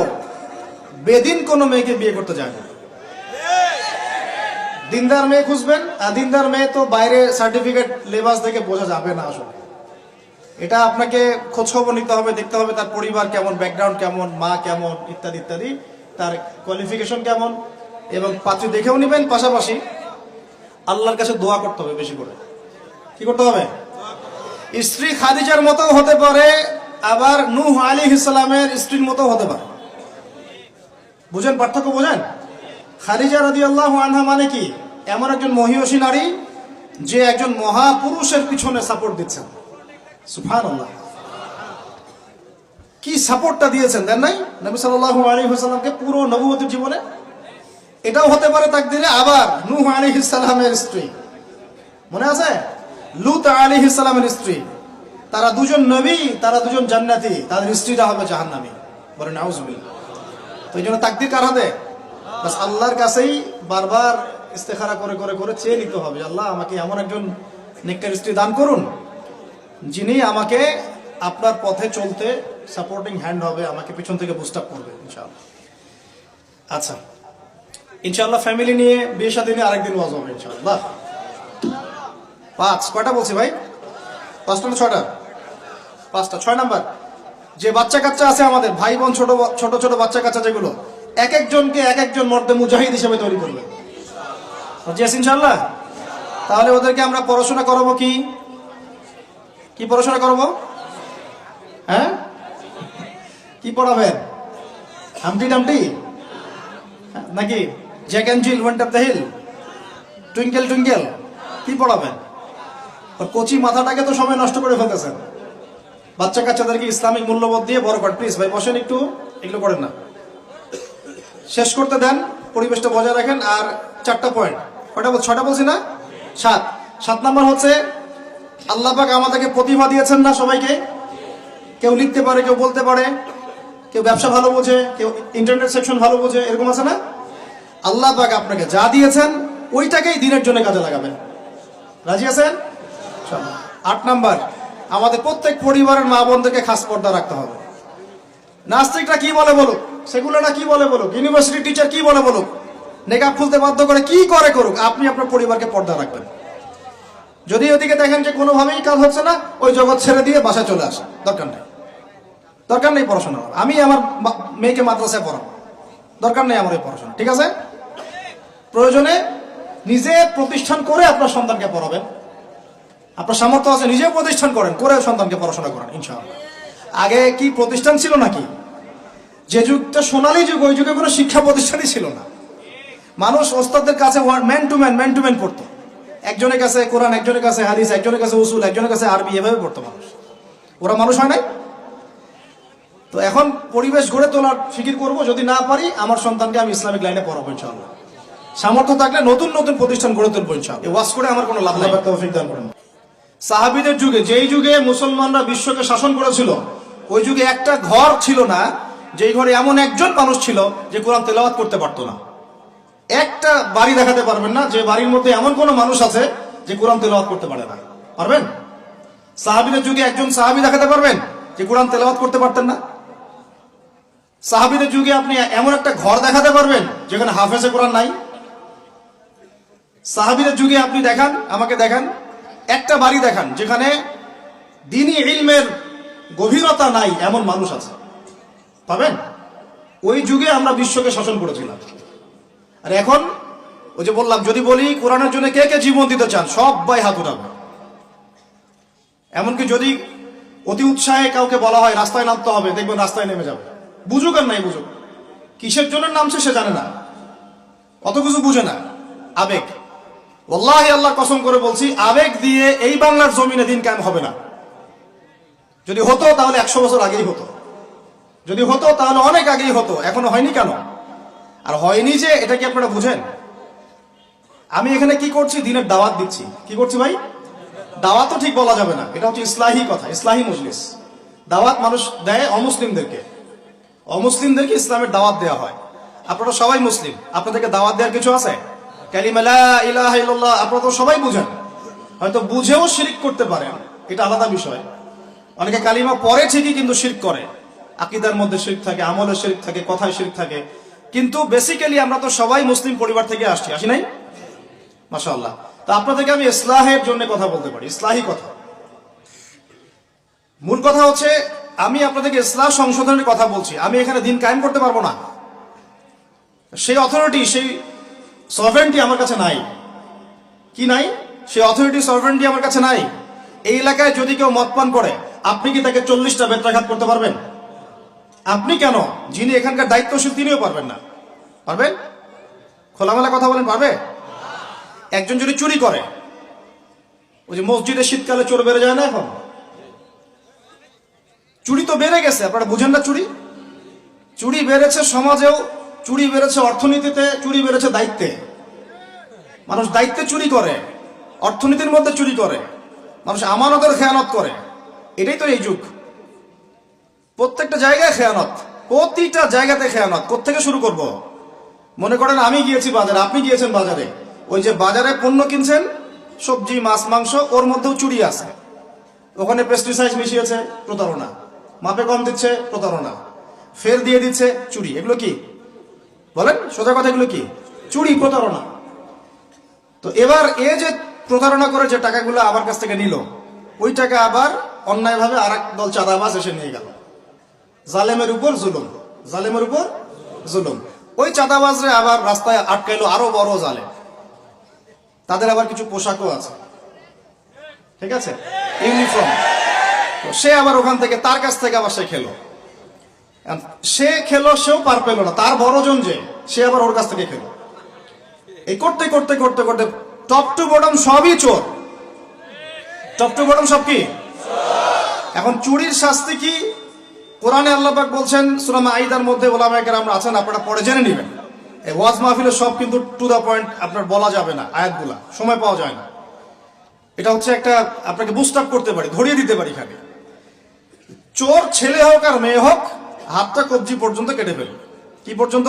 বেদিন কোনো মেয়েকে বিয়ে করতে যায় না। দিনদার মেয়ে খুঁজবেন, আর দিনদার মেয়ে তো বাইরে সার্টিফিকেট লেবাস দেখে বোঝা যাবে না আসলে। এটা আপনাকে খোঁজ খবর নিতে হবে, দেখতে হবে তার পরিবার কেমন, ব্যাকগ্রাউন্ড কেমন, মা কেমন, ইত্যাদি ইত্যাদি, তার কোয়ালিফিকেশন কেমন, এবং পাত্রী দেখেও নিবেন। পাশাপাশি আল্লাহর কাছে দোয়া করতে হবে বেশি করে। কি করতে হবে? স্ত্রী খাদিজার মতো হতে পারে, আবার নূহ আলাইহিস সালামের স্ত্রীর মতো হতে পারে। বুঝেন পার্থক্য? বোঝেন? খাদিজা রাদিয়াল্লাহু আনহা মানে কি? এমন একজন মহিয়সী নারী যে একজন মহাপুরুষের পিছনে সাপোর্ট দিচ্ছেন। সুবহানাল্লাহ, কি সাপোর্টটা দিয়েছেন, দেন নাই? নবী সাল্লাল্লাহু আলাইহি ওয়াসাল্লামকে পুরো নবুয়তের জীবনে। এটাও হতে পারে তাকদিরে। আবার নূহ আলাইহিস সালামের স্ত্রী, মনে আছে? লূত আলাইহিস সালামের স্ত্রী, তারা দুজন নবী, তারা দুজন জান্নাতি, তাদের স্ত্রীরা হবে জাহান্নামী। বলেন নাউজুবিল্লাহ। তো এই জন্য তাকদির কার হাতে? বাস আল্লাহর কাছেই বারবার ইস্তেখারা করে করে করে চেয়ে নিতে হবে, আল্লাহ আমাকে এমন একজন নেককার স্ত্রী দান করুন যিনি আমাকে আপনার পথে চলতে সাপোর্টিং হ্যান্ড হবে, আমাকে পিছন থেকে বুস্ট আপ করবে ইনশাআল্লাহ। আচ্ছা, ইনশাআল্লাহ ফ্যামিলি নিয়ে বিয়ে শাদী নিয়ে আরেকদিন ওয়াজ হবে ইনশাআল্লাহ। 5 কয়টা বলছি ভাই? 5টা না 6টা? 5টা। 6 নাম্বার, যে বাচ্চা কাচ্চা আছে আমাদের ভাই বোন, ছোট ছোট ছোট বাচ্চা কাচ্চা যেগুলো, এক একজনকে এক একজন মর্দে মুজাহিদ হিসেবে তৈরি করবে। জি আছে ইনশাআল্লাহ। তাহলে ওদেরকে আমরা পড়াশোনা করাবো কি কি পড়াশোনা করাবো? হ্যাঁ, কি পড়াবেন? হামটি ডামটি নাকি Jack and Jill went up the hill, twinkle twinkle, কি পড়াবেন? কচি মাথাটাকে তো সময় নষ্ট করে ফেলতেছেন। বাচ্চা কাচ্চাদেরকে ইসলামিক মূল্যবোধ দিয়ে বড় করেন। প্লিজ ভাই বসেন একটু, এগুলো করেন না, শেষ করতে দেন, পরিবেশটা বজায় রাখেন। আর 4টা পয়েন্ট, কয়টা বল? 6টা বলছি না? 7 নাম্বার হচ্ছে আল্লাহ পাক আমাদেরকে প্রতিভা দিয়েছেন না সবাইকে? কেউ লিখতে পারে, কেউ বলতে পারে, কেউ ব্যবসা ভালো বোঝে, কেউ ইন্টারনেট সেকশন ভালো বোঝে, এরকম আছে না? আল্লাহ পাক আপনাকে যা দিয়েছেন ওইটাকেই দিনের জন্য কাজে লাগাবেন। রাজি আছেন? 8 নাম্বার, আমাদের প্রত্যেক পরিবারের মা বোনদেরকে খাস পর্দা রাখতে হবে। নাস্তিকরা কি বলে বলুক, সেগুলোরা কি বলে বলুক, ইউনিভার্সিটি টিচার কি বলে বলুক, নেকাব খুলতে বাধ্য করে কি করে করুক, আপনি আপনার পরিবারকে পর্দা রাখবেন। যদি ওদিকে দেখেন যে কোনোভাবেই কাজ হচ্ছে না, ওই জগৎ ছেড়ে দিয়ে বাসায় চলে আসে, দরকার নেই পড়াশোনা। আমি আমার মেয়েকে মাদ্রাসায় পড়াবো, দরকার নেই আমার এই পড়াশোনা, ঠিক আছে? প্রয়োজনে নিজে প্রতিষ্ঠান করে আপনার সন্তানকে পড়াবেন। আপনার সামর্থ্য আছে, নিজে প্রতিষ্ঠান করেন, করে সন্তানকে পড়াশোনা করেন ইনশাআল্লাহ। আগে কি প্রতিষ্ঠান ছিল নাকি? যে যুগটা সোনালী যুগ, ওই যুগে কোনো শিক্ষা প্রতিষ্ঠানই ছিল না। মানুষ ওস্তাদের কাছে ম্যান টু ম্যান পড়তো। একজনের কাছে কোরআন, একজনের কাছে হাদিস, একজনের কাছে উসুল, একজনের কাছে আরবি, এভাবে পড়তো মানুষ। ওরা মানুষ হয় নাই? তো এখন পরিবেশ গড়ে তোলার ফিকির করব, যদি না পারি আমার সন্তানকে আমি ইসলামিক লাইনে পড়াবো ইনশাআল্লাহ। সামর্থ্য থাকলে নতুন নতুন প্রতিষ্ঠান গড়ে তুলবো ইনশাআল্লাহ। ওয়াজ করে আমার কোনো লাভ নাই। তৌফিক দান করুন। সাহাবীদের যুগে, যেই যুগে মুসলমানরা বিশ্বকে শাসন করেছিল, ওই যুগে একটা ঘর ছিল না যেই ঘরে এমন একজন মানুষ ছিল যে কোরআন তেলাওয়াত করতে পারতো না। একটা বাড়ি দেখাতে পারবেন না যে বাড়ির মধ্যে এমন কোন মানুষ আছে যে কোরআন তেলাওয়াত করতে পারে না। পারবেন? সাহাবীদের যুগে একজন সাহাবী দেখাতে পারবেন যে কোরআন তেলাওয়াত করতে পারতেন না? সাহাবীদের যুগে আপনি এমন একটা ঘর দেখাতে পারবেন যেখানে হাফেজে কোরআন নাই? সাহাবীদের যুগে আপনি দেখান, আমাকে দেখান, একটা বাড়ি দেখান যেখানে দ্বীনি ইলমের গভীরতা নাই এমন মানুষ আছে? পাবেন? ওই যুগে আমরা বিশ্বকে শাসন করেছিলাম। আর এখন ওই যে বললাম, যদি বলি কোরআনের জন্য কে কে জীবন দিতে চান, সবাই হাত উঠাবে। এমনকি যদি অতি উৎসাহে কাউকে বলা হয় রাস্তায় নামতে হবে, দেখবেন রাস্তায় নেমে যাবে। বুঝুক আর নাই বুঝুক, কিসের জন্য নামছে সে জানে না, অত কিছু বুঝে না, আবেগ। ওয়াল্লাহি আল্লাহর কসম করে বলছি, আবেগ দিয়ে এই বাংলার জমিনে দিন কায়েম হবে না। যদি হতো তাহলে 100 বছর আগেই হতো, যদি হতো তাহলে অনেক আগেই হতো। এখনো হয়নি কেন? আর হয়নি যে এটা কি আপনারা বুঝেন? আমি এখানে কি করছি? দিনের দাওয়াত দিচ্ছি। কি করছি ভাই? দাওয়াত তো ঠিক বলা যাবে না, এটা হচ্ছে ইসলাহি কথা, ইসলাহি মজলিস। দাওয়াত মানুষ দেয় অমুসলিমদেরকে, অমুসলিমদেরকে ইসলামের দাওয়াত দেওয়া হয়। আপনারা সবাই মুসলিম, আপনাদেরকে দাওয়াত দেওয়ার কিছু আছে? কালিমা লা ইলাহা ইল্লাল্লাহ আপনারা তো সবাই বুঝেন, হয়তো বুঝেও শিরক করতে পারেন, এটা আলাদা বিষয়। অনেকে কালিমা পড়ে ঠিকই কিন্তু শিরক করে, আকীদার মধ্যে শিরক থাকে, আমলে শিরক থাকে, কথায় শিরক থাকে। কিন্তু বেসিক্যালি আমরা তো সবাই মুসলিম পরিবার থেকে আসি নাই? মাশাআল্লাহ। তা আপনাদেরকে আমি ইসলাহের জন্য কথা বলতে পারি, ইসলাহি কথা। মূল কথা হচ্ছে আমি আপনাদেরকে ইসলাহ সংশোধনের কথা বলছি। আমি এখানে দিন কায়েম করতে পারবো না, সেই অথরিটি, সেই সভরেন্টি আমার কাছে নাই। কি নাই? সেই অথরিটি, সভরেন্টি আমার কাছে নাই। এই এলাকায় যদি কেউ মদ পান করে, আপনি কি তাকে 40টা বেত্রাঘাত করতে পারবেন? আপনি কেন, যিনি এখানকার দায়িত্বশীল তিনিও পারবেন না। পারবেন? খোলামেলা কথা বলেন, পারবে? একজন যদি চুরি করে, ওই যে মসজিদে শীতকালে চোর বেড়ে যায় না, এখন চুরি তো বেড়ে গেছে, আপনারা বুঝেন না? চুরি বেড়েছে, সমাজেও চুরি বেড়েছে অর্থনীতিতে, চুরি বেড়েছে দায়িত্বে। মানুষ দায়িত্বে চুরি করে, অর্থনীতির মধ্যে চুরি করে, মানুষ আমানতের খেয়ানত করে। এটাই তো এই যুগ। প্রত্যেকটা জায়গায় খেয়ানত, প্রতিটা জায়গাতে খেয়ানত। কোত্থেকে শুরু করব? মনে করেন আমি গিয়েছি বাজারে, আপনি গিয়েছেন বাজারে, ওই যে বাজারে পণ্য কিনছেন, সবজি মাছ মাংস, ওর মধ্যেও চুরি আছে। ওখানে পেস্টিসাইড মিশিয়েছে, প্রতারণা। মাপে কম দিচ্ছে, প্রতারণা। ফের দিয়ে দিচ্ছে, চুরি। এগুলো কি বলেন? সোজা কথা, এগুলো কি? চুরি, প্রতারণা। তো এবার এ যে প্রতারণা করে যে টাকাগুলো আমার কাছ থেকে নিল, ওই টাকা আবার অন্যায়ভাবে আর এক দল চাঁদাবাজ এসে নিয়ে গেল। জালেমের উপর জুলুম, জালেমের উপর জুলুম। ওই চাঁদাবাজরে আবার রাস্তায় আটকাইলো আরো বড় জালেম। তাদের আবার কিছু পোশাকও আছে, ঠিক আছে, ইউনিফর্ম। সে আবার ওখান থেকে, তার কাছ থেকে আবার সে খেলো। সে খেলো, সেও পার পেল না। তার বড়জন যে, সে আবার ওর কাছ থেকে খেলো। এই করতে করতে করতে করতে টপ টু বটম সবই চোর। টপ টু বটম সব কি? এখন চুরির শাস্তি কি? কোরআনে আল্লাহ পাক বলছেন সূরা মাঈদার মধ্যে, ওলামায়ে কেরাম আছেন, আপনারা পড়ে জেনে নেবেন। এই ওয়াজ মাহফিলে সব কিন্তু টু দা পয়েন্ট আপনার বলা যাবে না, আয়াতগুলা সময় পাওয়া যায় না। এটা হচ্ছে একটা আপনাকে বুস্ট আপ করতে পারি, ধরিয়ে দিতে পারি খালি। চোর ছেলে হোক আর মেয়ে হোক, হাতটা কবজি পর্যন্ত কেটে ফেলবে। কি পর্যন্ত?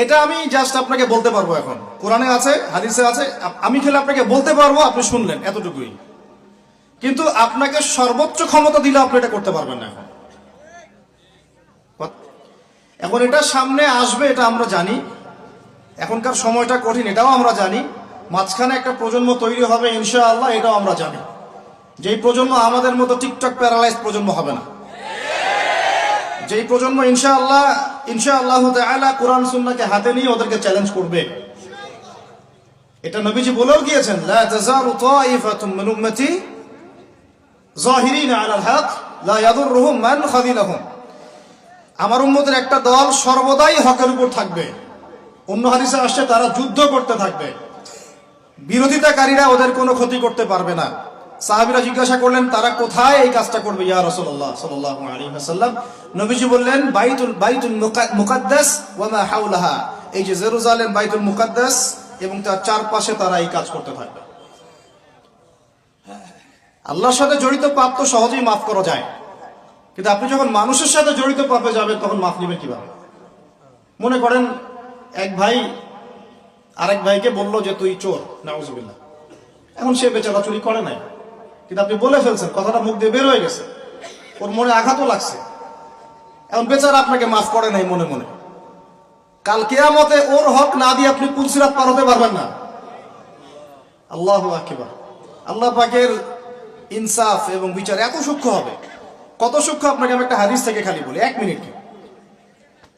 এটা আমি জাস্ট আপনাকে বলতে পারবো। এখন কোরআনে আছে, হাদিসে আছে, আমি খেলে আপনাকে বলতে পারবো, আপনি শুনলেন, এতটুকুই। কিন্তু আপনাকে সর্বোচ্চ ক্ষমতা দিলে আপনি এটা করতে পারবেন না। এখন এটা সামনে আসবে, এটা আমরা জানি। এখনকার সময়টা কঠিন, এটাও আমরা জানি। মাঝখানে একটা প্রজন্ম তৈরি হবে ইনশাআল্লাহ, এটাও আমরা জানি। যেই প্রজন্ম আমাদের মতো টিকটক প্যারালাইজ প্রজন্ম হবে না। যেই প্রজন্ম ইনশাআল্লাহ তাআলা কোরআন সুন্নাহকে হাতে নিয়ে ওদেরকে চ্যালেঞ্জ করবে। এটা নবীজি বলেও গিয়েছেন, লা তাযালু তাইফাতুম মিন উম্মতি যাহিরিনা আলাল হক লা ইয়াদুররুহুম মান খাযিলাহুম। আমার উম্মতের একটা দল সর্বদাই হকের উপর থাকবে। অন্য হাদিসে আসছে তারা যুদ্ধ করতে থাকবে, বিরোধিতাকারীরা ওদের কোনো ক্ষতি করতে পারবে না। সাহাবীরা জিজ্ঞাসা করলেন, তারা কোথায় এই কাজটা করবে ইয়া রাসূলুল্লাহ সাল্লাল্লাহু আলাইহি ওয়াসাল্লাম? নবীজি বললেন, বাইতুল মুকাদ্দাস ওয়া মা হাওলাহা। এই যে জেরুজালেম, বাইতুল মুকাদ্দাস এবং তার চারপাশে তারা এই কাজ করতে থাকবে। আল্লাহর সাথে জড়িত পাপ তো সহজেই মাফ করা যায়, কিন্তু আপনি যখন মানুষের সাথে জড়িত পাপে যাবেন তখন মাফ নেবেন কিভাবে? মনে করেন এক ভাই আরেক ভাইকে বলল যে তুই চোর, নাউজুবিল্লাহ। এখন সে বেচারা চুরি করে নাই, কিন্তু আপনি বলে ফেলছেন, কথাটা মুখ দিয়ে বের হয়ে গেছে, ওর মনে আঘাতও লাগছে। এখন বেচারা আপনাকে মাফ করে নাই মনে মনে। কাল কিয়ামতে ওর হক না দিয়ে আপনি পুলসিরাত পার হতে পারবেন না। আল্লাহু আকবার। আল্লাহ পাকের ইনসাফ এবং বিচার এত সূক্ষ্ম হবে। কত সূক্ষ্ম আপনাকে আমি একটা হাদিস থেকে খালি বলি, 1 মিনিট।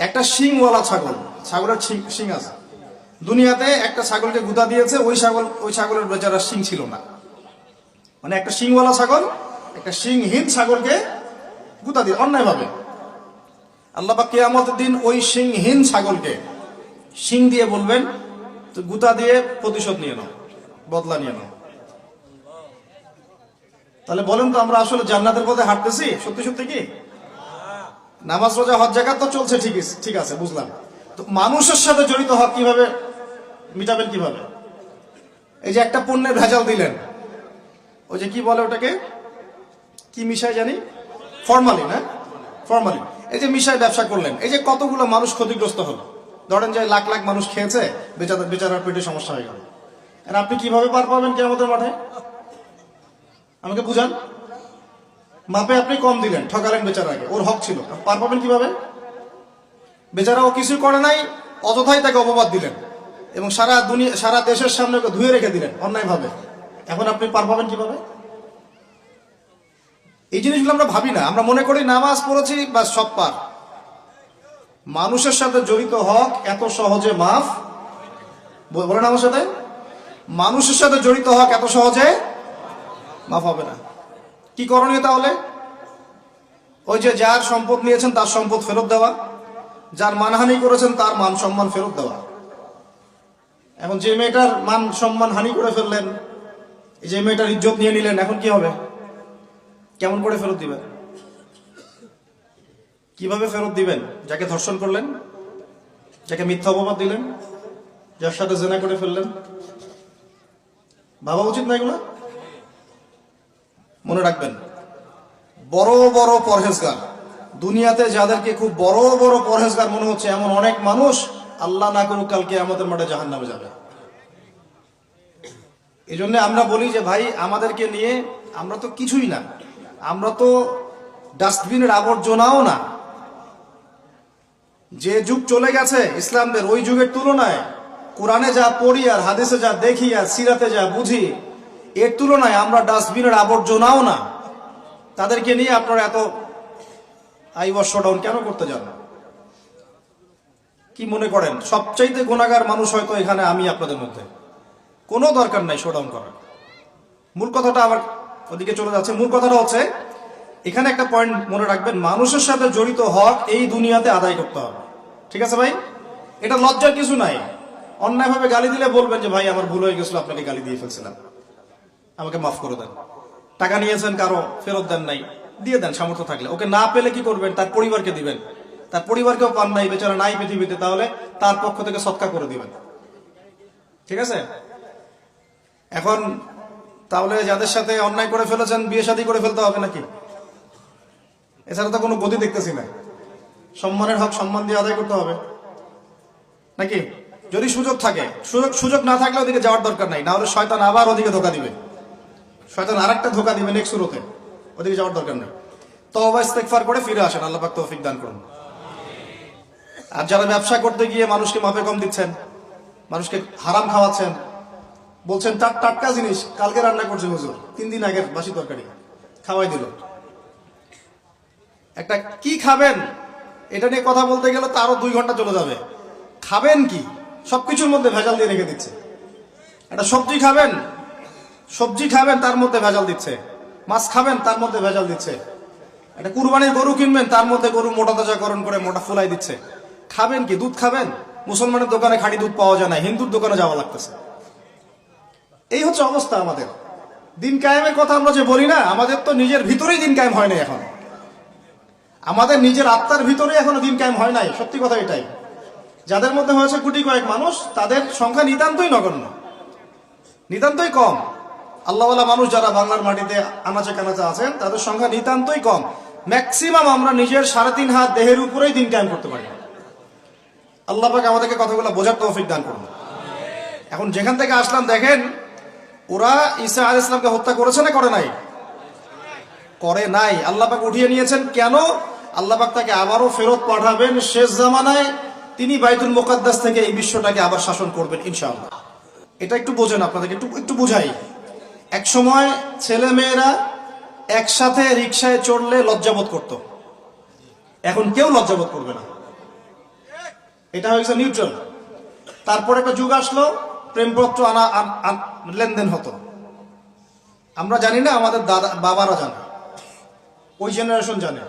একটা শিংওয়ালা ছাগল, ছাগলের শিং আছে। দুনিয়াতে একটা ছাগলকে গুদা দিয়েছে, ওই ছাগলের বেচারা শিং ছিল না। মানে একটা শিংওয়ালা ছাগল একটা শিংহীন ছাগলকে গুদা দিয়ে অন্যায় ভাবে। আল্লাহ পাক কিয়ামতের দিন ওই শিংহীন ছাগলকে শিং দিয়ে বলবেন, তো গুদা দিয়ে প্রতিশোধ নিয়ে নাও, বদলা নিয়ে নাও। তাহলে বলেন তো, আমরা আসলে জান্নাতের পথে হাঁটতেছি সত্যি সত্যি কি? নামাজ রোজা হজ যাকাত তো চলছে, ঠিক আছে, বুঝলাম। তো মানুষের সাথে জড়িত হক কিভাবে মিটাবেন? কিভাবে? এই যে একটা পণ্যের ভেজাল দিলেন, ওই যে কি বলে ওটাকে, কি মিশাই জানি, ফরমালিন। হ্যাঁ, ফরমালিন। এই যে মিশাই ব্যবসা করলেন, এই যে কতগুলো মানুষ ক্ষতিগ্রস্ত হলো। ধরেন যে লাখ লাখ মানুষ খেয়েছে, বেচারার পেটে সমস্যা হয়ে গেল। আর আপনি কিভাবে পার পাবেন কিয়ামতের মাঠে? আমাকে বুঝান। মাপে আপনি কম দিলেন, ঠকালেন বেচারাকে, ওর হক ছিল, পার পাবেন কিভাবে? বেচারা ও কিছু করে নাই, অযথাই তাকে অপবাদ দিলেন এবং সারা দেশের সামনে ওকে ধুয়ে রেখে দিলেন অন্যায় ভাবে। এখন আপনি পার পাবেন কিভাবে? এই জিনিসগুলো আমরা ভাবি না। আমরা মনে করি নামাজ পড়েছি বা সব পার। মানুষের সাথে জড়িত হক এত সহজে মাফ, বলেন আমার সাথে, মানুষের সাথে জড়িত হক এত সহজে মাফ হবে না। কি করণীয় তাহলে? ওই যে যার সম্পদ নিয়েছেন তার সম্পদ ফেরত দেওয়া, যার মানহানি করেছেন তার মান সম্মান ফেরত দেওয়া। এখন যে মেয়েটার মান সম্মান হানি করে ফেললেন, যে মেয়েটার ইজ্জত নিয়ে নিলেন, এখন কি হবে? কেমন করে ফেরত দিবেন? কিভাবে ফেরত দিবেন? যাকে ধর্ষণ করলেন, যাকে মিথ্যা অপবাদ দিলেন, যার সাথে জেনা করে ফেললেন, ভাবা উচিত না এগুলো? মনে রাখবেন, বড় বড় পরহেজগার, দুনিয়াতে যাদেরকে খুব বড় বড় পরহেজগার মনে হচ্ছে, এমন অনেক মানুষ আল্লাহ না করুক কালকে আমাদের মাঠে জাহান্নামে যাবে। এই জন্য আমরা বলি যে ভাই, আমাদেরকে নিয়ে আমরা তো কিছুই না, আমরা তো ডাস্টবিনের আবর্জনাও না। যে যুগ চলে গেছে ইসলামদের, ওই যুগের তুলনায় কোরআনে যা পড়ি আর হাদিসে যা দেখি আর সিরাতে যা বুঝি, এর তুলনায় আমরা ডাস্টবিনের আবর্জনাও না। তাদেরকে নিয়ে আপনারা এত আইওয়াশ শোডাউন কেন করতে যান? কি মনে করেন সবচাইতে গুনাহগার মানুষ হয়তো এখানে আমি আপনাদের মধ্যে? কোনো দরকার নাই শোডাউন করার। মূল কথাটা আবার ওদিকে চলে যাচ্ছে। মূল কথাটা হচ্ছে, এখানে একটা পয়েন্ট মনে রাখবেন, মানুষের সাথে জড়িত হক এই দুনিয়াতে আদায় করতে হবে। ঠিক আছে ভাই? এটা লজ্জার কিছু নাই। অন্যায়ভাবে গালি দিলে বলবেন যে ভাই আমার ভুল হয়ে গেছিল, আপনাকে গালি দিয়ে ফেলছিলাম, আমাকে মাফ করে দেন। টাকা নিয়েছেন কারো, ফেরত দেন নাই, দিয়ে দেন সামর্থ্য থাকলে। ওকে না পেলে কি করবেন? তার পরিবারকে দিবেন। তার পরিবারকেও পান নাই, বেচারা নাই পৃথিবীতে, তাহলে তার পক্ষ থেকে সৎকার করে দিবেন। ঠিক আছে? এখন তাহলে যাদের সাথে অন্যায় করে ফেলেছেন বিয়ে শাদী করে ফেলতে হবে নাকি? এছাড়া তো কোনো গতি দেখতেছি না। সম্মানের হক সম্মান দিয়ে আদায় করতে হবে নাকি? যদি সুযোগ থাকে, সুযোগ না থাকলে ওদিকে যাওয়ার দরকার নাই, না হলে শয়তান আবার ওদিকে ধোকা দিবে। শয়তান আরেকটা ধোকা দিবে নেক্সট শুরুতে, ওদিকে যাওয়ার দরকার নেই। তওবা ইস্তেগফার করে ফিরে আসেন, আল্লাহ পাক তৌফিক দান করুন। আর যারা ব্যবসা করতে গিয়ে মানুষকে মাপে কম দিচ্ছেন, মানুষকে হারাম খাওয়াচ্ছেন, বলছেন টাটকা জিনিস কালকে রান্না করছে হুজুর, 3 দিন আগের বাসি তরকারি খাওয়াই দিল, একটা কি খাবেন এটা নিয়ে কথা বলতে গেলে তো আরো 2 ঘন্টা চলে যাবে। খাবেন কি? সবকিছুর মধ্যে ভেজাল দিয়ে রেখে দিচ্ছে। একটা সবজি খাবেন তার মধ্যে ভেজাল দিচ্ছে, মাছ খাবেন তার মধ্যে ভেজাল দিচ্ছে, একটা কুরবানির গরু কিনবেন তার মধ্যে গরু মোটা তাজাকরণ করে মোটা ফুলাই দিচ্ছে। খাবেন কি? দুধ খাবেন? মুসলমানের দোকানে খাঁটি দুধ পাওয়া যায় না, হিন্দুর দোকানে যাওয়া লাগতেছে। এই হচ্ছে অবস্থা আমাদের। দিন কায়েমের কথা আমরা যে বলি না, আমাদের তো নিজের ভিতরেই দিন কায়েম হয় নাই এখন। আমাদের নিজের আত্মার ভিতরে এখনো দিন কায়েম হয় নাই। সত্যি কথা এটাই। যাদের মধ্যে হয়েছে কোটি কয়েক মানুষ, তাদের সংখ্যা নিতান্তই নগণ্য, নিতান্তই কম। আল্লাহওয়ালা মানুষ যারা বাংলার মাটিতে আনাচে কানাচে আছেন, তাদের সংখ্যা নিতান্তই কম। ম্যাক্সিমাম আমরা নিজের 3.5 হাত দেহের উপরেই দিন কায়েম করতে পারি। আল্লাহ পাক আমাদেরকে কথাগুলো বোঝার তৌফিক দান করুন। এখন যেখান থেকে আসলাম দেখেন, ওরা ঈসা আলাইহিস সালামকে হত্যা করেছে না করে নাই? করে নাই। আল্লাহ পাক উঠিয়ে নিয়েছেন। কেন? আল্লাহ পাক তাকে আবারও ফেরত পাঠাবেন শেষ জামানায়। তিনি বাইতুল মুকাদ্দাস থেকে এই বিশ্বটাকে আবার শাসন করবেন ইনশাআল্লাহ। এটা একটু বোঝেন, আপনাদেরকে একটু বুঝাই। এক সময় ছেলে মেয়েরা একসাথে রিকশায় চড়লে লজ্জাবোধ করত, এখন কেউ লজ্জাবোধ করবে না। এটা হয়েছে নিউট্রাল। তারপর একটা যুগ আসলো, প্রেমপত্র লেনদেন হতো। আমরা জানি না, আমাদের দাদা বাবারা জানে, ওই জেনারেশন জানে।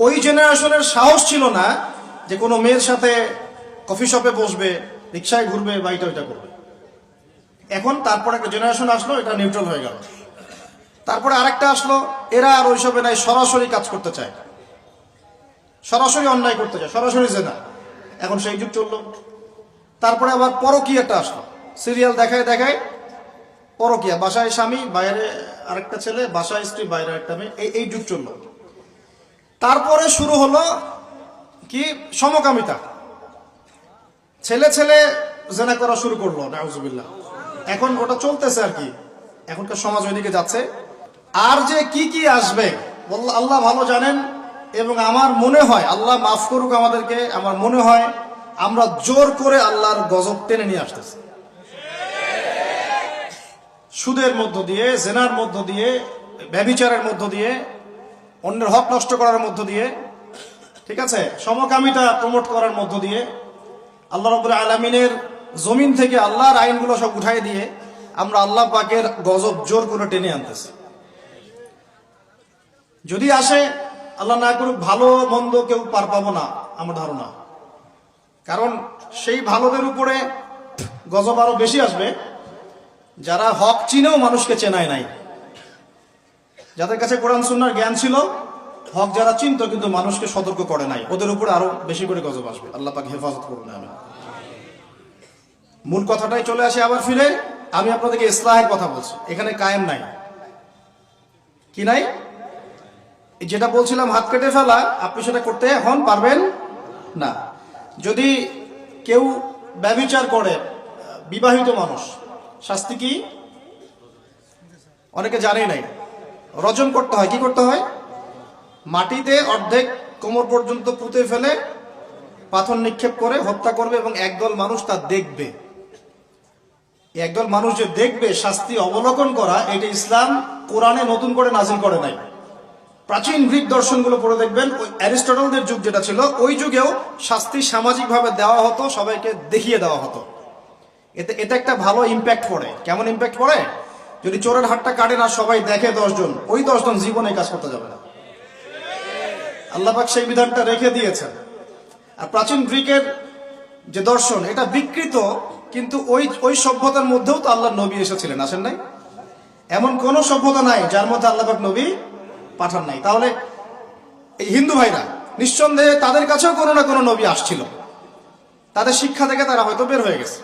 ওই জেনারেশনের সাহস ছিল না যে কোনো মেয়ের সাথে কফি শপে বসবে, রিক্সায় ঘুরবে বা এটা করবে। এখন তারপর একটা জেনারেশন আসলো, এটা নিউট্রাল হয়ে গেল। তারপরে আরেকটা আসলো, এরা আর ওইসবে নাই, সরাসরি কাজ করতে চায়, সরাসরি অন্যায় করতে চায়, সরাসরি জেনা। এখন সেই যুগ চললো। তারপরে আবার পরকীয়াটা আসলো, সিরিয়াল দেখায় পরকীয়া, বাসায় স্বামী বাইরে আরেকটা ছেলে, বাসায় স্ত্রী বাইরে একটা মেয়ে, এই যুগ চললো। তারপরে শুরু হলো কি? সমকামিতা। ছেলে জেনা করা শুরু করলো, নাউজুবিল্লাহ। এখন ওটা চলতেছে আর কি, এখনকার সমাজ ওইদিকে যাচ্ছে। আর যে কি আসবে আল্লাহ ভালো জানেন। এবং আমার মনে হয়, আল্লাহ মাফ করুক আমাদেরকে, আমার মনে হয় আমরা জোর করে আল্লাহর গজব টেনে নিয়ে আসতেছি। সুদের মধ্য দিয়ে, জেনার মধ্য দিয়ে, ব্যভিচারের মধ্য দিয়ে, অন্যের হক নষ্ট করার মধ্য দিয়ে, ঠিক আছে, সমকামিতা প্রমোট করার মধ্য দিয়ে, আল্লাহ রাব্বুল আলামিনের জমিন থেকে আল্লাহর আইনগুলো সব উঠাই দিয়ে আমরা আল্লাহ পাকের গজব জোর করে টেনে আনতেছি। যদি আসে, আল্লাহ না করুক, ভালো মন্দ কেউ পার পাবো না আমার ধারণা। কারণ সেই ভালোদের উপরে গজব আরো বেশি আসবে যারা হক চিনেও মানুষকে চেনায় নাই, যাদের কাছে কোরআন সুন্নাহর জ্ঞান ছিল হক যারা চিনত কিন্তু মানুষকে সতর্ক করে নাই, ওদের উপরে আরো বেশি করে গজব আসবে। আল্লাহ পাক হেফাজত করুন। আমি মূল কথাটাই চলে আসি আবার ফিরে। আমি আপনাদেরকে ইসলাহের কথা বলছি, এখানে কায়েম নাই। কি নাই? যেটা বলছিলাম হাত কেটে ফেলা, আপনি সেটা করতে এখন পারবেন না। যদি কেউ ব্যভিচার করে, বিবাহিত মানুষ, শাস্তি কি? অনেকে জানেই নাই। রজম করতে হয়। কি করতে হয়? মাটিতে অর্ধেক কোমর পর্যন্ত পুঁতে ফেলে পাথর নিক্ষেপ করে হত্যা করবে এবং একদল মানুষ তা দেখবে। একদল মানুষ যে দেখবে, শাস্তি অবলোকন করা, এটা ইসলাম কোরআনে নতুন করে নাজিল করে নাই। প্রাচীন গ্রিক দর্শনগুলো পড়ে দেখবেন, ওই অ্যারিস্টটলদের যুগ যেটা ছিল, ওই যুগেও শাস্তি সামাজিকভাবে দেওয়া হতো, সবাইকে দেখিয়ে দেওয়া হতো। এটা একটা ভালো ইম্প্যাক্ট পড়ে। কেমন ইম্প্যাক্ট পড়ে? যদি চোরের হাতটা কাটেন আর সবাই দেখে 10 জন, ওই 10 জন জীবনে কাজ করতে যাবে না। আল্লাহ পাক সেই বিধানটা রেখে দিয়েছেন। আর প্রাচীন গ্রিকের যে দর্শন, এটা বিকৃত, কিন্তু ওই সভ্যতার মধ্যেও তো আল্লাহ নবী এসেছিলেন, আসেন নাই? এমন কোন সভ্যতা নাই যার মধ্যে আল্লাহ পাক নবী পাঠান নাই। তাহলে এই হিন্দু ভাইরা নিঃসন্দেহে তাদের কাছেও কোনো না কোনো নবী আসছিল, তাদের শিক্ষা থেকে তারা হয়তো বের হয়ে গেছে।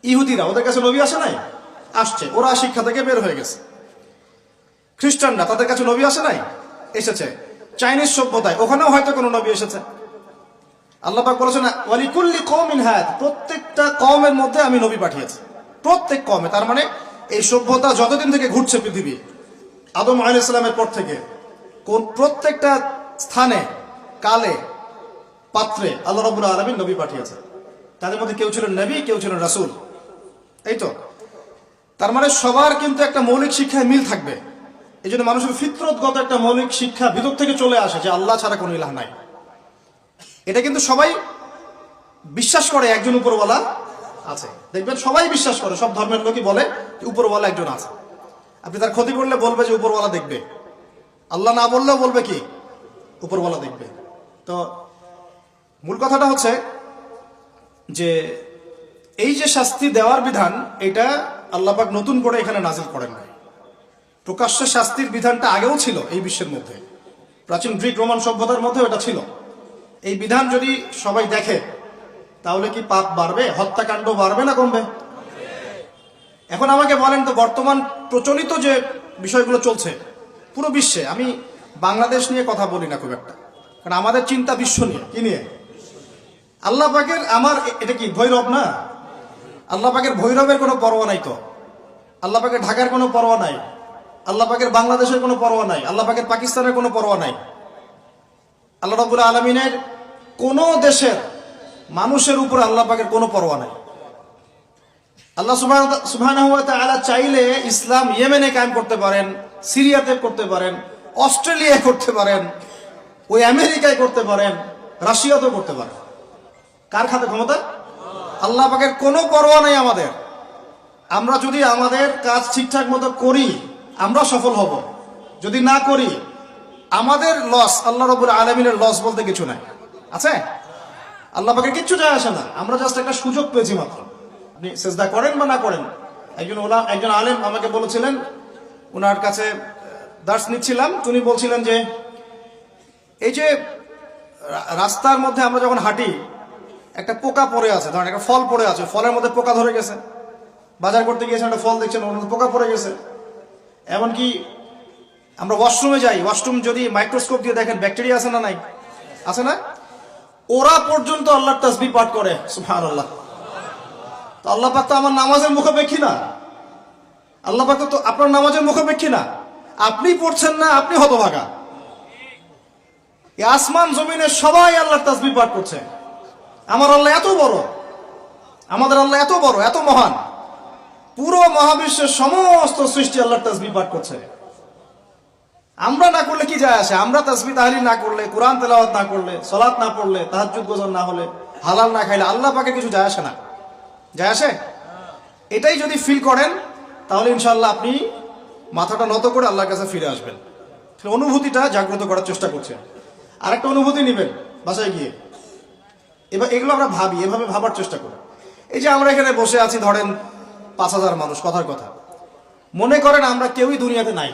ইহুদিরা, ওদের কাছে নবী আসে নাই? আসছে, ওরা শিক্ষা থেকে বের হয়ে গেছে। খ্রিস্টানরা, তাদের কাছে নবী আসে নাই? এসেছে। চাইনিজ সভ্যতায়, ওখানেও হয়তো কোনো নবী এসেছে। আল্লাহ পাক বলেছেন ওয়ালিকুল্লি কওমিন হাদ, প্রত্যেকটা কওমের মধ্যে আমি নবী পাঠিয়েছি। প্রত্যেক কওমে, তার মানে এই সভ্যতা যতদিন থেকে ঘুরছে পৃথিবী, আদম আলাইহিস সালামের পর থেকে, কোন প্রত্যেকটা স্থানে, কালে, পাত্রে আল্লাহ রাব্বুল আলামিন নবী পাঠিয়েছে। তাদের মধ্যে কেউ ছিলেন নবী, কেউ ছিলেন রাসূল। এই তো, তার মানে সবার কিন্তু একটা মৌলিক শিক্ষায় মিল থাকবে। এই জন্য মানুষের ফিতরতগত একটা মৌলিক শিক্ষা ভিতর থেকে চলে আসে যে আল্লাহ ছাড়া কোনো ইলাহ নাই। এটা কিন্তু সবাই বিশ্বাস করে একজন উপরওয়ালা আছে। দেখবেন সবাই বিশ্বাস করে, সব ধর্মের লোকই বলে যে উপরওয়ালা একজন আছে। আপনি তার ক্ষতি করলে বলবে যে উপরওয়ালা দেখবে, আল্লাহ না বললেও বলবে কি উপরওয়ালা দেখবে। তো মূল কথাটা হচ্ছে যে এই যে শাস্তি দেওয়ার বিধান, এটা আল্লাহ পাক নতুন করে এখানে নাজিল করেন নাই। প্রকাশ্য শাস্তির বিধানটা আগেও ছিল এই বিশ্বের মধ্যে, প্রাচীন গ্রিক রোমান সভ্যতার মধ্যে এটা ছিল। এই বিধান যদি সবাই দেখে তাহলে কি পাপ বাড়বে? হত্যাকাণ্ড বাড়বে না কমবে? এখন আমাকে বলেন তো, বর্তমান প্রচলিত যে বিষয়গুলো চলছে পুরো বিশ্বে, আমি বাংলাদেশ নিয়ে কথা বলি না খুব একটা, কারণ আমাদের চিন্তা বিশ্ব নিয়ে। কি নিয়ে? আল্লাহ পাকের, আমার এটা কি ভৈরব না? আল্লাহ পাকের ভৈরবের কোনো পরোয়া নাই তো। আল্লাহ পাকের ঢাকার কোনো পরোয়া নাই, আল্লাহ পাকের বাংলাদেশের কোনো পরোয়া নাই, আল্লাহ পাকের পাকিস্তানের কোনো পরোয়া নাই। আল্লাহ রাব্বুল আলামিনের কোন দেশের মানুষের উপর আল্লাহ পাকের কোনো পরোয়া নাই। আল্লাহ সুবহানাহু ওয়া তাআলা চাইলে ইসলাম ইয়েমেনে কায়েম করতে পারেন, সিরিয়াতে করতে পারেন, অস্ট্রেলিয়ায় করতে পারেন, ওই আমেরিকায় করতে পারেন, রাশিয়াতেও করতে পারেন। কার খাতে ক্ষমতা? আল্লাহ পাকের কোনো পরোয়া নাই আমাদের। আমরা যদি আমাদের কাজ ঠিকঠাক মতো করি, আমরা সফল হব। যদি না করি, আমাদের লস, আল্লাহ রাব্বুল আলামিনের লস বলতে কিছু নাই। আছে? আল্লাহ পাকের কিচ্ছু যায় আসে না, আমরা জাস্ট একটা সুযোগ পেয়েছি মাত্র। আপনি সেজদা করেন বা না করেন। একজন আলেম আমাকে বলেছিলেন, ওনার কাছে দার্স নিচ্ছিলাম, উনি বলছিলেন যে এই যে রাস্তার মধ্যে আমরা যখন হাঁটি, একটা পোকা পড়ে আছে, ধরেন একটা ফল পড়ে আছে, ফলের মধ্যে পোকা ধরে গেছে। বাজার করতে গিয়েছেন, একটা ফল দেখছেন, ওর মধ্যে পোকা পড়ে গেছে। এমনকি আমরা ওয়াশরুমে যাই, ওয়াশরুম যদি মাইক্রোস্কোপ দিয়ে দেখেন ব্যাকটেরিয়া আছে না নাই? আছে না? ওরা পর্যন্ত আল্লাহর তাসবিহ পাঠ করে, সুবহানাল্লাহ। তো আল্লাহ পাক তো আমার নামাজের মুখাপেক্ষী না, আল্লাহ পাক তো আপনার নামাজের মুখাপেক্ষী না। আপনি পড়ছেন না, আপনি হতভাগা। এই আসমান জমিনে সবাই আল্লাহর তাসবিহ পাঠ করছে। আমার আল্লাহ এত বড়, আমাদের আল্লাহ এত বড়, এত মহান, পুরো মহাবিশ্বের সমস্ত সৃষ্টি আল্লাহর তাসবিহ পাঠ করছে। আমরা না করলে কি যায় আসে? আমরা তাসবিহ তাহলিল না করলে, কোরআন তেলাওয়াত না করলে, সালাত না পড়লে, তাহাজ্জুদ গোজার না হলে, হালাল না খাইলে আল্লাহ পাকে কিছু যায় আসে না? যায় আসে? এটাই যদি ফিল করেন তাহলে ইনশাআল্লাহ আপনি মাথাটা নত করে আল্লাহর কাছে ফিরে আসবেন। অনুভূতিটা জাগ্রত করার চেষ্টা করছেন। আরেকটা অনুভূতি নেবেন বাসায় গিয়ে। এবার এগুলো আমরা ভাবি, এভাবে ভাবার চেষ্টা করি। এই যে আমরা এখানে বসে আছি, ধরেন 5000 মানুষ, কথার কথা, মনে করেন আমরা কেউই দুনিয়াতে নাই।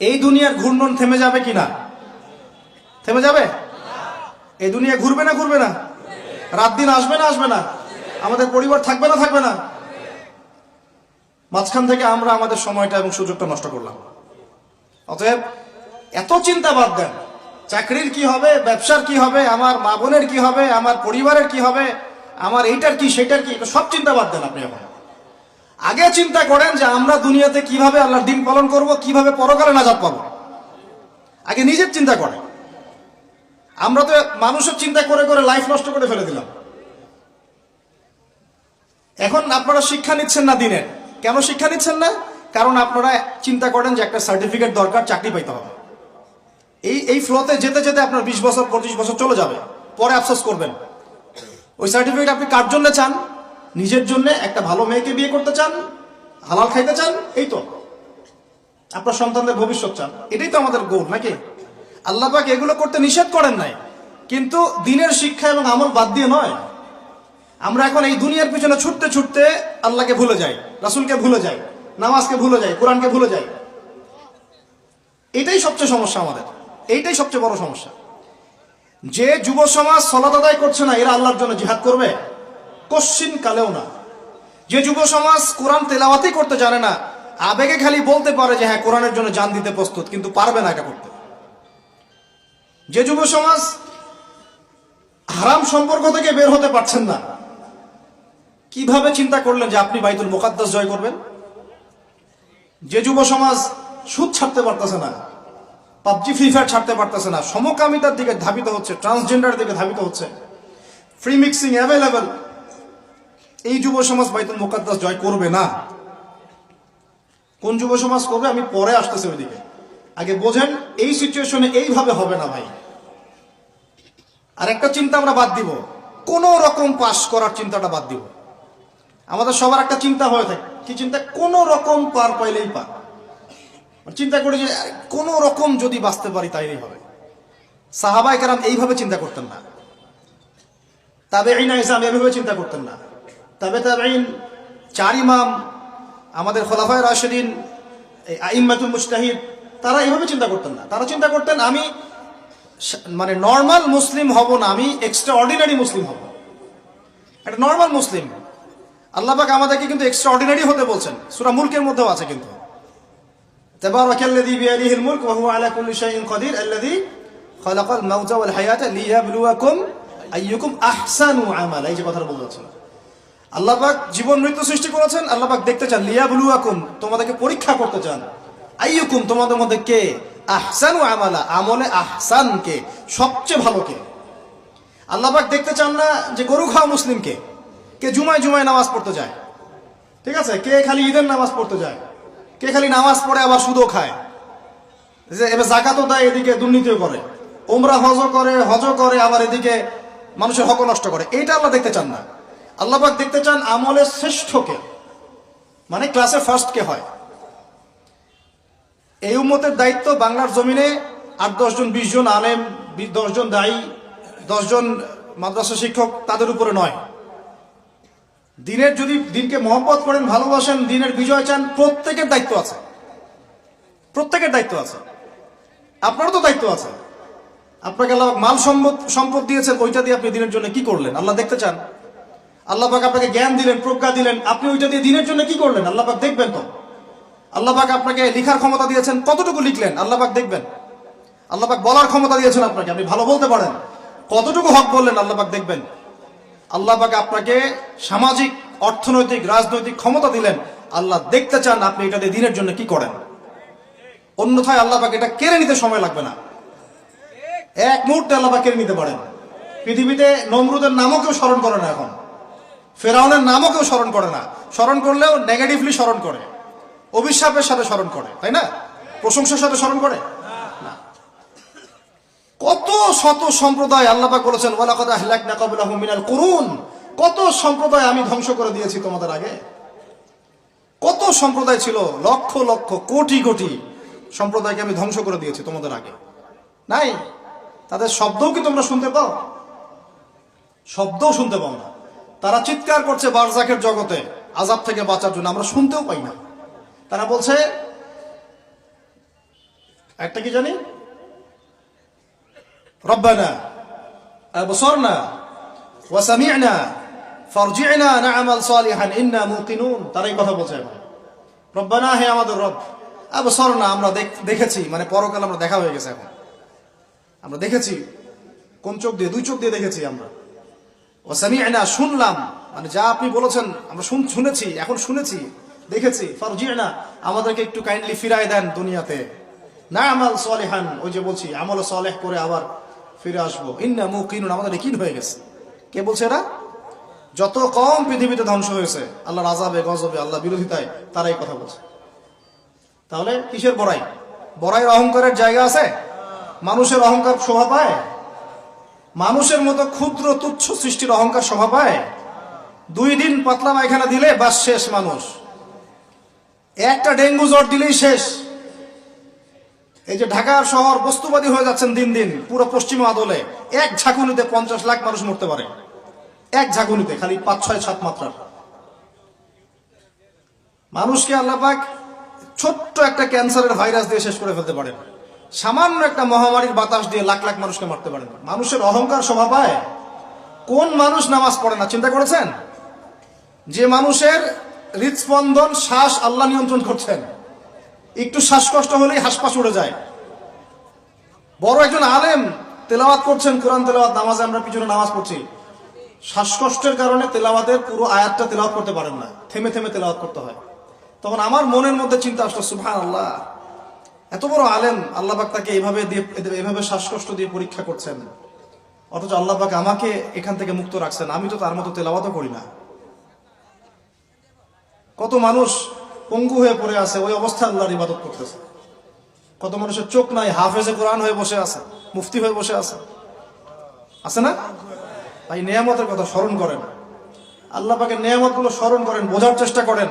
এই দুনিয়ার ঘূর্ণন থেমে যাবে কিনা? থেমে যাবে? এই দুনিয়া ঘুরবে না ঘুরবে না? রাত দিন আসবে না আসবে না? আমাদের পরিবার থাকবে না থাকবে না? মাঝখান থেকে আমরা আমাদের সময়টা এবং সুযোগটা নষ্ট করলাম। অতএব এত চিন্তা বাদ দেন। চাকরির কি হবে, ব্যবসার কি হবে, আমার মা বোনের কি হবে, আমার পরিবারের কি হবে, আমার এইটার কি সেটার কি, সব চিন্তা বাদ দেন আপনি। এখন আগে চিন্তা করেন যে আমরা দুনিয়াতে কিভাবে আল্লাহর দিন পালন করব, কিভাবে পরকালে নাজাত পাবো। আগে নিজের চিন্তা করেন। আমরা তো মানুষের চিন্তা করে করে লাইফ নষ্ট করে ফেলে দিলাম। এখন আপনারা শিক্ষা নিচ্ছেন না দিনের। কেন শিক্ষা নিচ্ছেন না? কারণ আপনারা চিন্তা করেন যে একটা সার্টিফিকেট দরকার, চাকরি পাইতে হবে। এই ফ্লোতে যেতে যেতে আপনার 20 বছর 25 বছর চলে যাবে, পরে আফসোস করবেন। ওই সার্টিফিকেট আপনি কার জন্য চান? নিজের জন্য, একটা ভালো মেয়েকে বিয়ে করতে চান, হালাল খাইতে চান, এই তো আপনার সন্তানদের ভবিষ্যৎ চান। এটাই তো আমাদের গোল, নাকি? আল্লাহ পাক এগুলো করতে নিষেধ করেন নাই, কিন্তু দিনের শিক্ষা এবং আমল বাদ দিয়ে নয়। আমরা এখন এই দুনিয়ার পিছনে ছুটতে ছুটতে আল্লাহকে ভুলে যাই, রাসূলকে ভুলে যাই, নামাজকে ভুলে যাই, কোরআনকে ভুলে যাই। এটাই সবচেয়ে সমস্যা আমাদের, এইটাই সবচেয়ে বড় সমস্যা। যে যুব সমাজ সালাত আদায় করছে না, এরা আল্লাহর জন্য জিহাদ করবে? কশ্চিন কালেও না। যে যুব সমাজ কোরআন তেলাওয়াতই করতে জানে না, আবেগে খালি বলতে পারে যে হ্যাঁ কোরআনের জন্য জান দিতে প্রস্তুত, কিন্তু পারবে না এটা করতে। যে যুব সমাজ হারাম সম্পর্ক থেকে বের হতে পারছেন না, কিভাবে চিন্তা করলেন যে আপনি বাইতুল মুকাদ্দাস জয় করবেন? যে যুব সমাজ সুদ ছাড়তে পারতেছে না, পাবজি ফ্রি ফায়ার ছাড়তে পারতেছে না, সমকামিতার দিকে ধাবিত হচ্ছে, ট্রান্সজেন্ডার দিকে ধাবিত হচ্ছে, ফ্রি মিক্সিং অ্যাভেলেবল, এই যুব সমাজ বাইতুল মুকাদ্দাস জয় করবে না। কোন যুব সমাজ করবে? আমি পরে আসতেছি ওইদিকে। আগে বোঝেন এই সিচুয়েশনে এইভাবে হবে না ভাই। আর একটা চিন্তা আমরা বাদ দিব, কোন রকম পাস করার চিন্তাটা বাদ দিব। আমাদের সবার একটা চিন্তা হয়ে থাকে, কি চিন্তা? কোন রকম পার পাইলেই পার। চিন্তা করি যে কোন রকম যদি বাঁচতে পারি তাইলেই হবে। সাহাবায়ে কেরাম এইভাবে চিন্তা করতেন না, তাবেঈন ইসলাম এইভাবে চিন্তা করতেন না, তাবেঈন, চার ইমাম, আমাদের খোলাফায়ে রাশিদিন, আইম্মাতুল মুজতাহিদ, তারা এইভাবে চিন্তা করতেন না। তারা চিন্তা করতেন আমি মানে নর্মাল মুসলিম হব না, আমি এক্সট্রা অর্ডিনারি মুসলিম হব, একটা নর্মাল মুসলিম। আল্লাহ পাক আমাদেরকে কিন্তু এক্সট্রা অর্ডিনারি হতে বলছেন, সূরা মুলকের মধ্যেও আছে কিন্তু, তাবারাকাল্লাযী বিয়াদিহিল মুলক ওয়া হুয়া আলা কুল্লি শাইইন কাদির আল্লাযী খালাকাল মাউতা ওয়াল হায়াতা লিয়াবলুয়াকুম আইয়ুকুম আহসানু আমালা। এই যে কথাটা বলছেন, আল্লাহ পাক জীবন মৃত্যু সৃষ্টি করেছেন, আল্লাহ পাক দেখতে চান, লিয়াবলুয়াকুম, তোমাদেরকে পরীক্ষা করতে চান, আইয়ুকুম, তোমাদের মধ্যে কে, আহসানু আমালা, আমলে আহসান কে, সবচেয়ে ভালো কে। আল্লাহ পাক দেখতে চান না যে গরু খাওয়া মুসলিম কে, কে জুমায় জুমায় নামাজ পড়তে যায়, ঠিক আছে, কে খালি ঈদের নামাজ পড়তে যায়, কে খালি নামাজ পড়ে আবার সুদও খায়, এবার যাকাতও দেয়, এদিকে দুর্নীতিও করে, ওমরা হজ করে আবার এদিকে মানুষের হক নষ্ট করে। এইটা আল্লাহ দেখতে চান না। আল্লাহ পাক দেখতে চান আমলের শ্রেষ্ঠকে, মানে ক্লাসে ফার্স্ট কে হয়। এই উম্মতের দায়িত্ব বাংলার জমিনে 8-10 জন 20 জন আলেম, 10 জন দায়ী, 10 জন মাদ্রাসা শিক্ষক, তাদের উপরে নয়। দিনের, যদি দিনকে মহব্বত করেন, ভালোবাসেন, দিনের বিজয় চান, প্রত্যেকের দায়িত্ব আছে, প্রত্যেকের দায়িত্ব আছে। আপনারও তো দায়িত্ব আছে। আপনাকে আল্লাহ মাল সম্পদ দিয়েছেন, ওইটা দিয়ে আপনি দিনের জন্য কি করলেন আল্লাহ দেখতে চান। আল্লাহ পাক আপনাকে জ্ঞান দিলেন, প্রজ্ঞা দিলেন, আপনি ওইটা দিয়ে দিনের জন্য কি করলেন আল্লাহ পাক দেখবেন তো। আল্লাহ পাক আপনাকে লিখার ক্ষমতা দিয়েছেন, কতটুকু লিখলেন আল্লাহ পাক দেখবেন। আল্লাহ পাক বলার ক্ষমতা দিয়েছেন আপনাকে, আপনি ভালো বলতে পারেন, কতটুকু হক বললেন আল্লাহ পাক দেখবেন। আল্লাহ পাক আপনাকে সামাজিক, অর্থনৈতিক, রাজনৈতিক ক্ষমতা দিলেন, আল্লাহ দেখতে চান আপনি এটা দিয়ে দিনের জন্য কি করেন। অন্যথায় আল্লাহ পাক এটা কেড়ে নিতে সময় লাগবে না, এক মুহূর্তে আল্লাহ পাক কেড়ে নিতে পারেন। পৃথিবীতে নমরুদের নামও কেউ স্মরণ করে না, এখন ফেরাউনের নামও কেউ স্মরণ করে না, স্মরণ করলেও নেগেটিভলি স্মরণ করে, অভিশাপের সাথে স্মরণ করে, তাই না? প্রশংসার সাথে স্মরণ করে না। কত শত সম্প্রদায় আল্লাহ পাক বলেছেন ওয়ালাকাদ আহলাকনা ক্বাবলাহুম মিনাল কুরুন, কত সম্প্রদায় আমি ধ্বংস করে দিয়েছি তোমাদের আগে। কত সম্প্রদায় ছিল, লক্ষ লক্ষ কোটি কোটি সম্প্রদায়কে আমি ধ্বংস করে দিয়েছি তোমাদের আগে। নাই, তাদের শব্দও কি তোমরা শুনতে পাও? শব্দও শুনতে পাও না। তারা চিৎকার করছে বারজাখের জগতে আযাব থেকে বাঁচার জন্য, আমরা শুনতেও পাই না। তারা বলছে একটা কি জানি, রব্বানা আবসারনা ওয়া সামি'না ফারজি'না না'মাল সালিহান ইন্না মুকিনুন। তারাই কথা বলছে এখন, রব্বানা, হে আমাদের রব, আবসারনা, আমরা দেখেছি, মানে পরকাল আমরা দেখা হয়ে গেছে, এখন আমরা দেখেছি। কোন চোখ দিয়ে? দুই চোখ দিয়ে দেখেছি আমরা। ওয়া সামি'না, শুনলাম, মানে যা আপনি বলেছেন আমরা শুনেছি, এখন শুনেছি, দেখেছি। ফারজি'না, আমাদেরকে একটু কাইন্ডলি ফিরায় দেন দুনিয়াতে। না'মাল সালিহান, ওই যে বলছি আমল সালেহ করে আবার ফিরে আসবো। ইন্না মুকিনুন, আমাদের ইয়াকিন হয়ে গেছে। কে বলছে এরা? যত কম পৃথিবীতে ধ্বংস হয়েছে আল্লাহর আযাবে, গজবে, আল্লাহ বিরোধিতায়, তারাই কথা বলছে। তাহলে কিসের বড়াই? বড়াইয়ের অহংকারের জায়গা আছে? মানুষের অহংকার শোভা পায়? মানুষের মতো ক্ষুদ্র তুচ্ছ সৃষ্টির অহংকার শোভা পায়? 2 দিন পাতলা পায়খানা দিলে বাস শেষ মানুষ, একটা ডেঙ্গু জ্বর দিলেই শেষ। এই যে ঢাকার শহর বস্তুবাদী হয়ে যাচ্ছেন দিন দিন, পুরো পশ্চিমা আদলে এক ঝাঁকুনিতে 50 লাখ মানুষ মরতে পারে, এক ঝাঁকুনিতে, খালি 5, 6, 7 মাত্রার মানুষকে আল্লাহ পাক ছোট্ট একটা ক্যান্সারের ভাইরাস দিয়ে শেষ করে ফেলতে পারেন, সামান্য একটা মহামারীর বাতাস দিয়ে লাখ লাখ মানুষকে মারতে পারেন। মানুষের অহংকার শোভা পায়? কোন মানুষ নামাজ পড়ে না চিন্তা করেছেন? যে মানুষের হৃদস্পন্দন, শ্বাস আল্লাহ নিয়ন্ত্রণ করছেন, একটু শ্বাসকষ্ট হলেই হাসপাস উড়ে যায়। বড় একজন আলেম তেলাওয়াত করছেন, কোরআন তেলাওয়াত, নামাজে আমরা পিছনে নামাজ পড়ছি, শ্বাসকষ্টের কারণে তেলাওয়াতের পুরো আয়াতটা তেলাওয়াত করতে পারেন না, থেমে থেমে তেলাওয়াত করতে হয়। তখন আমার মনের মধ্যে চিন্তা আসলো, সুবহানাল্লাহ, এত বড় আলেম, আল্লাহ পাক তাকে এইভাবে শ্বাসকষ্ট দিয়ে পরীক্ষা করছেন, অথচ আল্লাহ পাক আমাকে এখান থেকে মুক্ত রাখছেন, আমি তো তার মতো তেলাওয়াতও করি না। কত মানুষ পঙ্গু হয়ে পড়ে আছে, ওই অবস্থায় আল্লাহর ইবাদত করতেছে। কত মানুষের চোখ নাই, হাফেজে কোরআন হয়ে বসে আছে, মুফতি হয়ে বসে আছে, আছে না? তাই নেয়ামতের কথা স্মরণ করেন, আল্লাহ পাকের নেয়ামতগুলো স্মরণ করেন, বোঝার চেষ্টা করেন।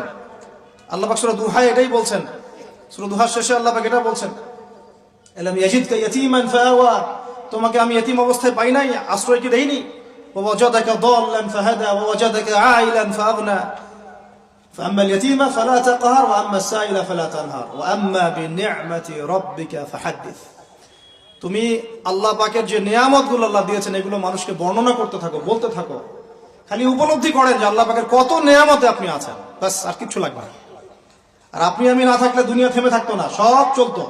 আল্লাহ পাক সূরা দুহায় এটাই বলছেন, সূরা দুহার শেষে আল্লাহ পাক এটা বলছেন, আলাম ইয়াজিদকা ইয়াতীমান ফাআওয়া, তোমাকে আমি ইতিম অবস্থায় পাই নাই, আশ্রয় কি দেইনি? ওয়া ওয়াজাদাকা দাল্লান ফাহাদা ওয়া ওয়াজাদাকা আইলান ফাআগনা فأما اليتيم فلا تقهر وأما السائل فلا تنهر وأما بنعمة ربك فحدث। তুমি আল্লাহ পাকের যে নিয়ামতগুলো আল্লাহ দিয়েছেন এগুলো মানুষকে বর্ণনা করতে থাকো, বলতে থাকো, খালি উপলব্ধি করেন যে আল্লাহ পাকের কত নিয়ামতে আপনি আছেন, বাস, আর কিছু লাগবে না। আর আপনি আমি না থাকলে দুনিয়া থেমে থাকতো না, সব চলতো।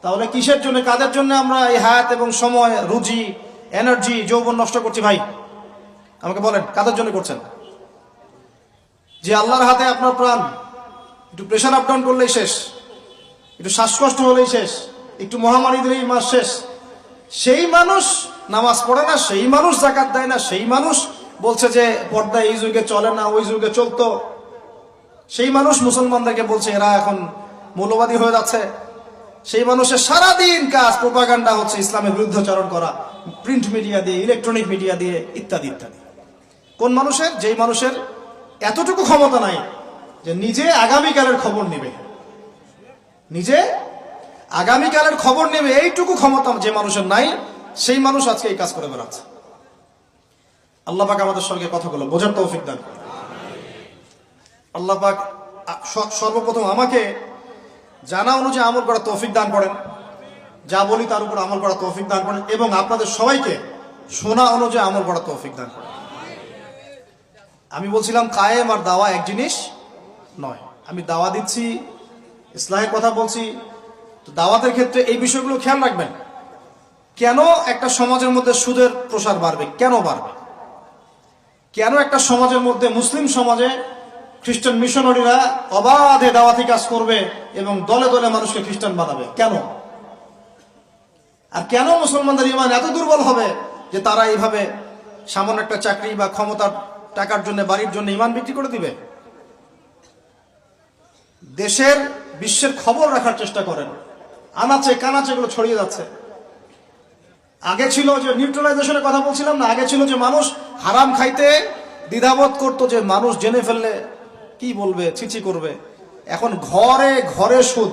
তাহলে কিসের জন্য, কাদের জন্য আমরা এই হায়াত এবং সময়, রুজি, এনার্জি, যৌবন নষ্ট করছি? ভাই আমাকে বলেন, কাদের জন্য করছেন? যে আল্লাহর হাতে আপনার প্রাণ, একটু প্রেশার আপ ডাউন করলেই শেষ, একটু শ্বাসকষ্ট হলেই শেষ, একটু মহামারী দিলেই মাস শেষ। সেই মানুষ নামাজ পড়ে না, সেই মানুষ যাকাত দেয় না, সেই মানুষ বলছে যে পর্দা এই যুগে চলে না, ওই যুগে চলতো। সেই মানুষ মুসলমানদেরকে বলছে এরা এখন মৌলবাদী হয়ে যাচ্ছে। সেই মানুষের সারাদিন কাজ প্রোপাগান্ডা হচ্ছে, ইসলামের বিরুদ্ধাচরণ করা, প্রিন্ট মিডিয়া দিয়ে, ইলেকট্রনিক মিডিয়া দিয়ে, ইত্যাদি ইত্যাদি। কোন মানুষের? যেই মানুষের এতটুকু ক্ষমতা নাই যে নিজে আগামীকালের খবর নেবে, নিজে আগামীকালের খবর নেবে, এইটুকু ক্ষমতা যে মানুষের নাই, সেই মানুষ আজকে এই কাজ করে বেড়াচ্ছে। আল্লাহ পাক আমাদের সঙ্গে কথাগুলো বোঝার তৌফিক দান করেন। আল্লাহ পাক সর্বপ্রথম আমাকে জানা অনুযায়ী আমল করার তৌফিক দান করেন, যা বলি তার উপর আমল করার তৌফিক দান করেন, এবং আপনাদের সবাইকে শোনা অনুযায়ী আমল করার তৌফিক দান করেন। আমি বলছিলাম কায়েম আর দাওয়া এক জিনিস নয়। আমি দাওয়া দিচ্ছি, ইসলাহের কথা বলছি, তো দাওয়াতের ক্ষেত্রে এই বিষয়গুলো খেয়াল রাখবেন। কেন একটা সমাজের মধ্যে সুদের প্রসার বাড়বে? কেন বাড়বে? কেন একটা সমাজের মধ্যে, মুসলিম সমাজে খ্রিস্টান মিশনারিরা অবাধে দাওয়াতি কাজ করবে এবং দলে দলে মানুষকে খ্রিস্টান বানাবে? কেন? আর কেন মুসলমানদের ঈমান এত দুর্বল হবে যে তারা এইভাবে সামান্য একটা চাকরি বা ক্ষমতার টাকার জন্য, বাড়ির জন্য ঈমান বিক্রি করে দিবে? দেশের, বিশ্বের খবর রাখার চেষ্টা করেন, আনাচে কানাচে এগুলো ছড়িয়ে যাচ্ছে। আগে ছিল যে নিউট্রালাইজেশনের কথা বলছিলাম না, আগে ছিল যে মানুষ হারাম খাইতে দ্বিধাবোধ করতো, যে মানুষ জেনে ফেললে কি বলবে, ছিছি করবে। এখন ঘরে ঘরে সুদ।